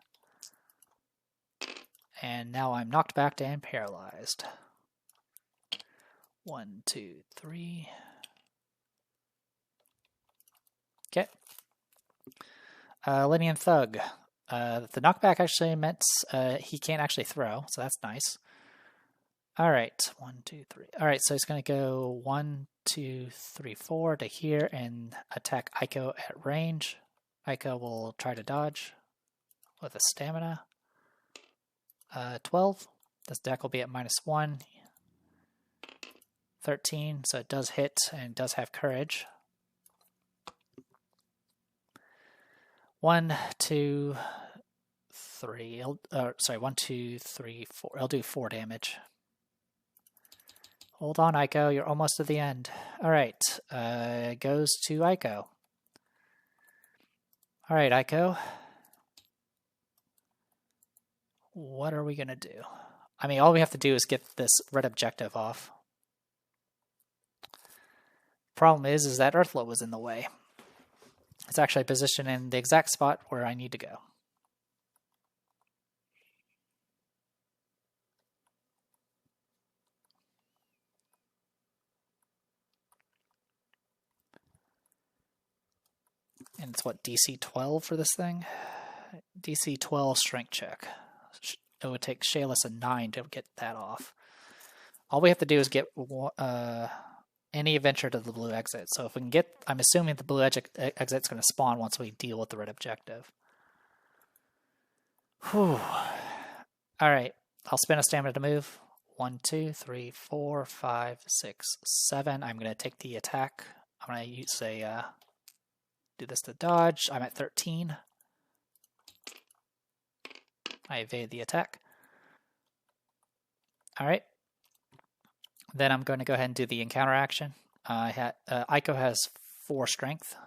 And now I'm knocked back and paralyzed. 1, 2, 3. Okay. Linian Thug. The knockback actually meant he can't actually throw, so that's nice. All right, 1, 2, 3. All right, so he's going to go 1, 2, 3, 4 to here and attack Aiko at range. Aiko will try to dodge with a stamina. 12. This deck will be at -1. 13, so it does hit and does have courage. 1, 2, 3. 1, 2, 3, 4. I'll do 4 damage. Hold on, Aiko. You're almost to the end. All right. It goes to Aiko. All right, Aiko. What are we going to do? I mean, all we have to do is get this red objective off. Problem is that Earthflow was in the way. It's actually positioned in the exact spot where I need to go. And it's what, DC 12 for this thing? DC 12 strength check. It would take Shayless a 9 to get that off. All we have to do is get any adventure to the blue exit. So if we can get, I'm assuming the blue exit's going to spawn once we deal with the red objective. Whew. All right, I'll spend a stamina to move. 1, 2, 3, 4, 5, 6, 7. I'm going to take the attack. I'm going to use a do this to dodge. I'm at 13. I evade the attack. All right. Then I'm going to go ahead and do the encounter action. Aiko has 4 strength.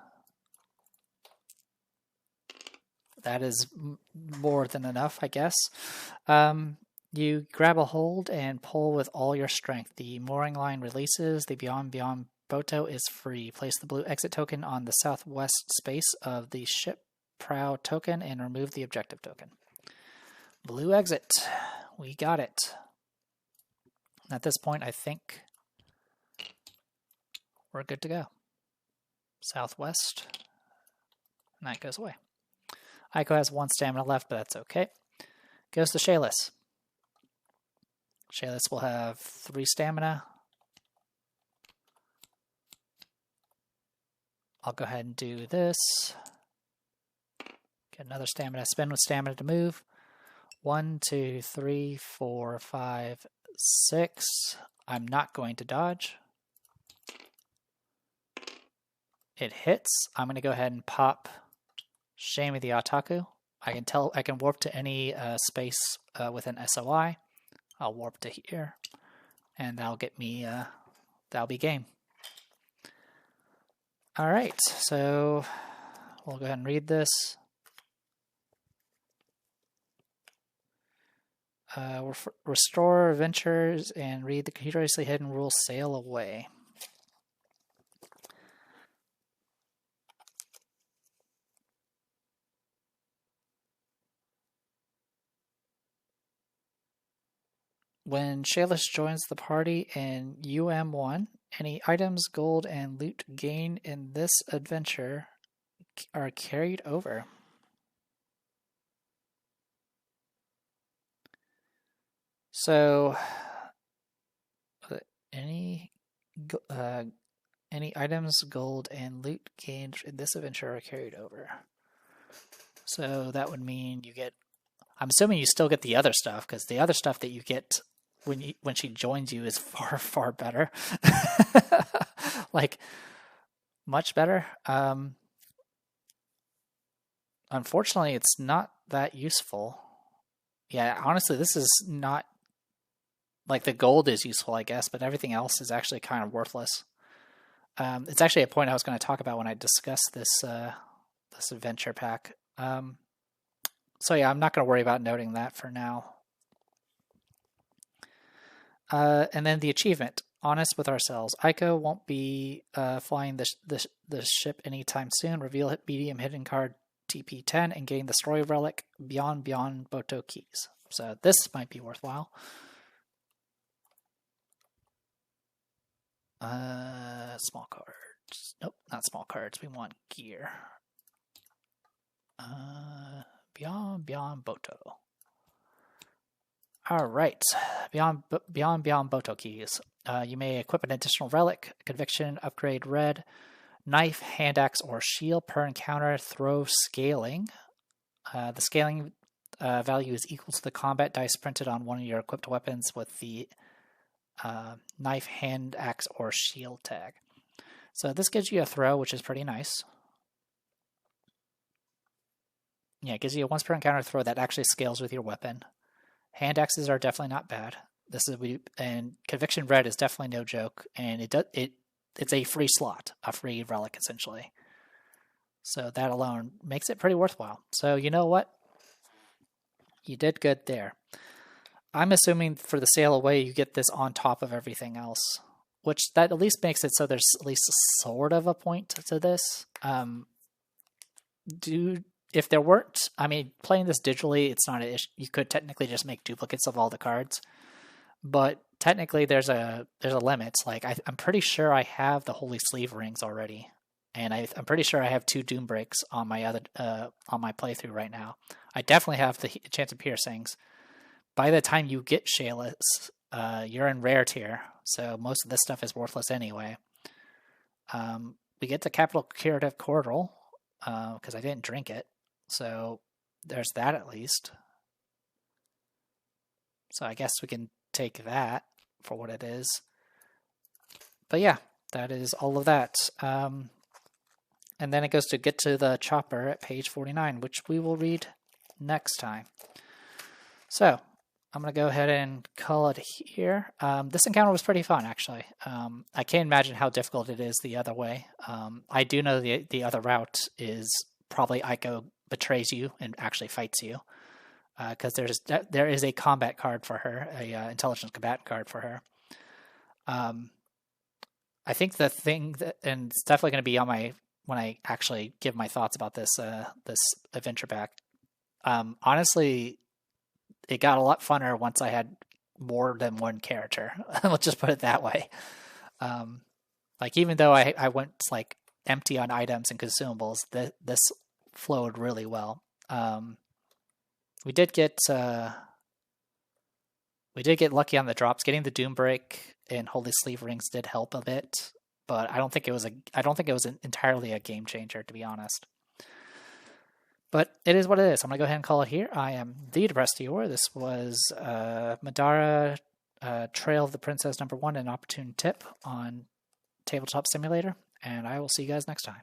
That is more than enough, I guess. You grab a hold and pull with all your strength. The mooring line releases. The Beyond Boto is free. Place the blue exit token on the southwest space of the ship prow token and remove the objective token. Blue exit. We got it. At this point, I think we're good to go. Southwest. And that goes away. Aiko has 1 stamina left, but that's okay. Goes to Shayless. Shayless will have 3 stamina. I'll go ahead and do this. Get another stamina. Spend with stamina to move. 1, 2, 3, 4, 5, 6. I'm not going to dodge. It hits. I'm going to go ahead and pop Shamey the Otaku. I can warp to any space within SOI. I'll warp to here, and that'll get me. That'll be game. All right, so we'll go ahead and read this. Restore adventures and read the curiously hidden rules. Sail away. When Shayless joins the party in UM1, any items, gold, and loot gained in this adventure are carried over. So, any items, gold, and loot gained in this adventure are carried over. So that would mean you get, I'm assuming you still get the other stuff, because the other stuff that you get when she joins you is far, far better. Like, much better. Unfortunately, it's not that useful. Yeah, honestly, this is not, like, the gold is useful, I guess, but everything else is actually kind of worthless. It's actually a point I was going to talk about when I discuss this this adventure pack. So yeah, I'm not going to worry about noting that for now. And then the achievement, honest with ourselves. Aiko won't be flying the ship anytime soon. Reveal medium hidden card TP10 and gain the story relic Beyond Boto keys. So this might be worthwhile. Small cards. Nope, not small cards. We want gear. Beyond Boto. All right, beyond Boto keys. You may equip an additional relic, conviction, upgrade red, knife, hand axe, or shield per encounter. Throw scaling. The scaling value is equal to the combat dice printed on one of your equipped weapons with the knife, hand axe, or shield tag. So this gives you a throw, which is pretty nice. Yeah, it gives you a once per encounter throw that actually scales with your weapon. Hand axes are definitely not bad. And conviction red is definitely no joke, and it's a free slot, a free relic essentially. So that alone makes it pretty worthwhile. So you know what? You did good there. I'm assuming for the sail away you get this on top of everything else, which that at least makes it so there's at least sort of a point to this. If there weren't, I mean, playing this digitally, it's not an issue. You could technically just make duplicates of all the cards, but technically there's a limit. Like I'm pretty sure I have the Holy Sleeve rings already, and I'm pretty sure I have 2 Doom Breaks on my on my playthrough right now. I definitely have the Chance of Piercings. By the time you get Shayless, you're in rare tier, so most of this stuff is worthless anyway. We get the Capital Curative Cordial because I didn't drink it. So there's that at least. So I guess we can take that for what it is. But yeah, that is all of that. And then it goes to get to the chopper at page 49, which we will read next time. So I'm going to go ahead and call it here. This encounter was pretty fun, actually. I can't imagine how difficult it is the other way. I do know the other route is probably Aiko betrays you and actually fights you, because there is a combat card for her, a intelligence combatant card for her. I think the thing that, and it's definitely going to be on my when I actually give my thoughts about this this adventure pack. Honestly, it got a lot funner once I had more than one character. Let's just put it that way. Like even though I went like empty on items and consumables, this flowed really well. We did get lucky on the drops. Getting the Doom Break and Holy Sleeve rings did help a bit, but I don't think it was entirely a game changer, to be honest. But it is what it is. I'm gonna go ahead and call it here. I am the Depressed Eeyore. This was Middara, Trail of the Princess #1, an opportune tip on Tabletop Simulator, and I will see you guys next time.